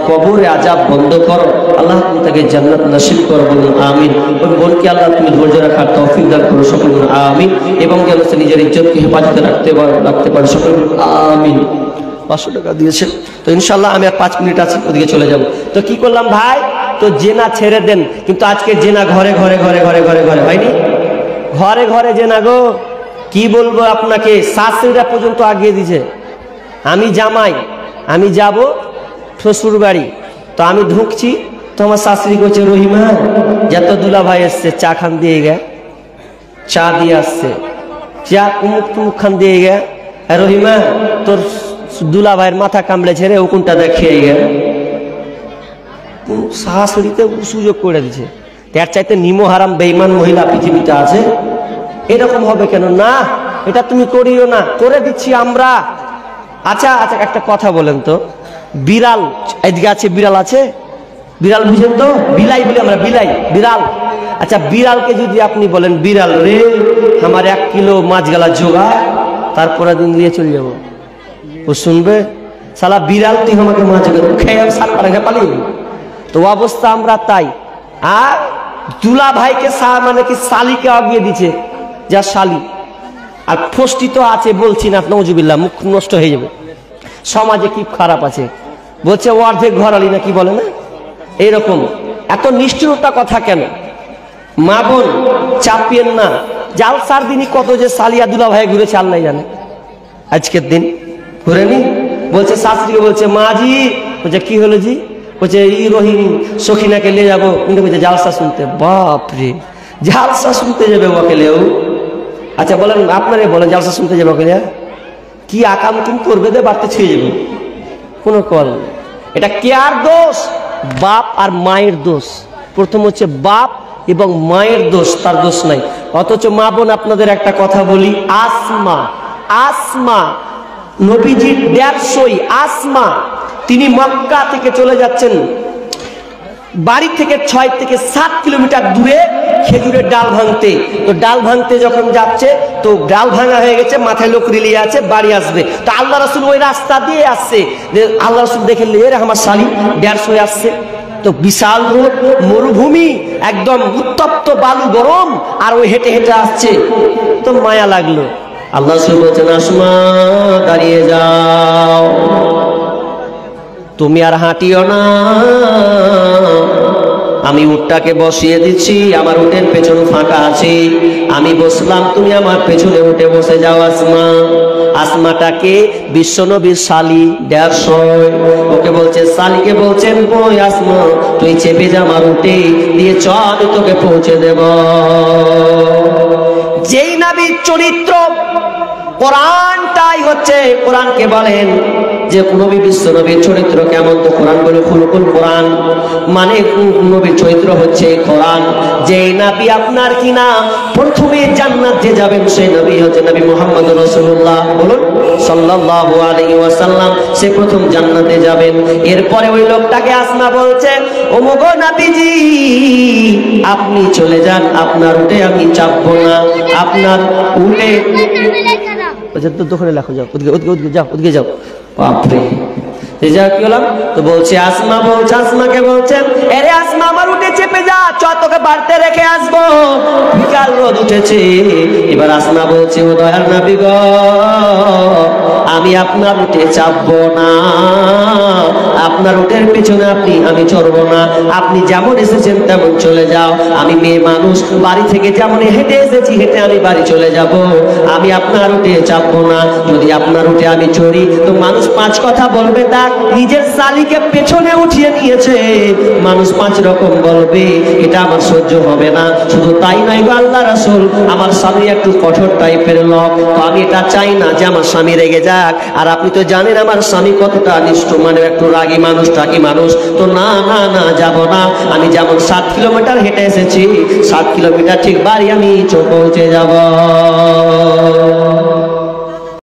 কবরে আযাব বন্ধ করো, আল্লাহ তুমি তাকে জান্নাত নসিব করো, বলুন আমিন। ওই বোনকে আল্লাহ তুমি ধৈর্য রাখার তৌফিক দান করো, সকল বলুন আমিন। এবং যেন সে নিজের ইজ্জতকে হেফাজতে রাখতে পারে, সকল বলুন আমিন। 500 টাকা দিয়েছেন, তো ইনশাল্লাহ আমি আর 5 মিনিট আছে, ওদিকে চলে যাব। তো কি করলাম ভাই? তো জেনা ছেড়ে দেন, কিন্তু আজকে জেনা ঘরে ঘরে ঘরে ঘরে ঘরে ঘরে হয়নি, ঘরে ঘরে জেনা গো। কি বলবো আপনাকে, শাশুড়িরা পর্যন্ত আগিয়ে দিছে। আমি জামাই, আমি যাব শ্বশুর বাড়ি, তো আমি ঢুকছি, তো আমার শাশুড়ি করছে রহিমা যত দুলা ভাই এসছে চা খান দিয়ে গে, চা দিয়ে আসছে, চা উমুক তুমুক খান দিয়ে গে, রহিমা তোর দুলা ভাইয়ের মাথা কামড়েছে রে, ও কোনটা দেখিয়ে গে। শাশুড়িতে সুযোগ করে দিছে। তার চাইতে নিমো হারাম বেঈমান মহিলা পৃথিবীতে আছে? এরকম হবে কেন? না, এটা তুমি করিও না, করে দিচ্ছি আমরা। আচ্ছা আচ্ছা, একটা কথা বলেন তো, বিড়াল এদিকে আছে, বিড়াল আছে, বিড়াল বুঝেন তো, বিলাই বলি আমরা, বিলাই বিড়াল। আচ্ছা, বিড়ালকে যদি আপনি বলেন, বিড়াল রে আমার 1 কিলো মাছ গালা জোগা, তারপরে দিন নিয়ে চলে যাবো, ও শুনবে? সালা বিড়াল তুই আমাকে মাছ খেয়ে সাত পাড়া পালি। তো অবস্থা আমরা তাই। আর দুলা ভাইকে মানে কি শালিকে আগিয়ে দিচ্ছে, যা শালি। আর ফষ্টি তো আছে, বলছি না, নওজুবিল্লাহ, মুখ নষ্ট হয়ে যাবে। সমাজে কি খারাপ আছে, বলছে ও অর্ধেক ঘর আলি না, কি বলে না, এইরকম। এত নিষ্ঠুরতা কথা কেন? মা বোন চাপিয়েন না। জালসার দিনই কত যে সালিয়া দুলা ভাই ঘুরেছে আল্লাহ জানে। আজকের দিন ঘুরেনি, বলছে শাস্ত্রীকে, বলছে মাজি, বলছে কি হলো জি, বলছে ই রহিম সখিনাকে নিয়ে যাবো, কিন্তু বলছে জালসা শুনতে। বাপরে, জালসা শুনতে যাবে ওকেলেও? আচ্ছা বলেন, আপনারে বলেন, জালসা শুনতে যাবে ওকেলে কি আকাম তুমি করবে, দে বাড়তে ছুঁয়ে যাবে, কোনো কল। এটা কেয়ার দোষ, বাপ আর মায়ের দোষ। প্রথম হচ্ছে বাপ এবং মায়ের দোষ, তার দোষ নাই। অথচ মা বোন, আপনাদের একটা কথা বলি, আসমা, আসমা নবীজির 150 আসমা, তিনি মক্কা থেকে চলে যাচ্ছেন বাড়ি থেকে 6 থেকে 7 কিলোমিটার দূরে খেজুরের ডাল ভাঙতে। তো ডাল ভাঙতে যখন যাচ্ছে, তো ডাল ভাঙা হয়ে গেছে, মাথায় লোক রিলিয়ে আছে, বাড়ি আসবে। তো আল্লাহ রাসূল ওই রাস্তা দিয়ে আসছে, আল্লাহ রাসূল দেখে এর আমার শালি 150 আসছে। তো বিশাল রোড, মরুভূমি, একদম উত্তপ্ত বালু গরম, আর ওই হেঁটে হেঁটে আসছে। তো মায়া লাগলো। আল্লাহ রাসূল বলছেন, আসমা দাঁড়িয়ে যাও, তুমি আর হাঁটিও না, আমি উটটাকে বসিয়ে দিচ্ছি, আমার উটের পেছনে ফাঁকা আছে, আমি বসলাম, তুমি আমার পেছনে উঠে বসে যাও। আসমা, আসমাটাকে বিশ্বনবীর শালি 150, ওকে বলছে, শালিকে বলছেন, কই আসমা, তুই চেপে যা আমার উটে, দিয়ে চল, আমি তোকে পৌঁছে দেব। যেই নবীর চরিত্র, কোরআনটাই হচ্ছে, কোরআনকে বলেন যে নবী, বিশ্ব নবীর চরিত্র কেমন, তো কোরআন বলে খুলকুল কোরআন, মানে নবীর চরিত্র হচ্ছে কোরআন। যেই নবী আপনার কিনা প্রথমে জান্নাতে যাবেন, সেই নবী হচ্ছে নবী মুহাম্মদ রাসূলুল্লাহ, বলুন সাল্লাল্লাহু আলাইহি ওয়াসাল্লাম, সে প্রথম জান্নাতে যাবেন। এরপরে ওই লোকটাকে আসমা বলছে, ও গো নবীজি, আপনি চলে যান, আপনার উটে আমি চাপবো না, আপনার উটে দোকানে লেখো, যাও ওদিকে যাও, ওদিকে যাও। বাপরে, যা কি হলাম? তো বলছে আসমা, বলছে আসমাকে বলছেন, এরে আসমা, আমার উঠে চেপে যা, চ তোকে বাড়তে রেখে আসবো, বিকাল রোদ উঠেছে। এবার আসমা বলছে, ও দয়ার নবী গো, আমি আপনার উঠে চাপবো না, আপনার উটের পেছনে আমি চড়বো না, আপনি যেমন এসেছেন তেমন চলে যাও, আমি মেয়ে মানুষ, বাড়ি থেকে যেমন হেঁটে এসেছি, হেঁটে আমি বাড়ি চলে যাব, আমি আপনার উঠে চাপবো না। যদি আপনার উঠে আমি চড়ি, তো মানুষ 5 কথা বলবে, তা নিজের শালিকে পেছনে উঠিয়ে নিয়েছে, মানুষ 5 রকম বলবে, এটা আমার সহ্য হবে না। শুধু তাই নয় গো আল্লাহ রাসূল, আমার স্বামী একটু কঠোর টাইপের লোক, তো আমি এটা চাই না যে আমার স্বামী রেগে যাক। আর আপনি তো জানেন আমার স্বামী কতটা নিষ্ঠুর, মানে একটু রাগী মানুষ, টাকি মানুষ। তো না না না, যাব না, আমি যেমন 7 কিলোমিটার হেঁটে এসেছি, 7 কিলোমিটার ঠিক বাড়ি আমি পৌঁছে যাব।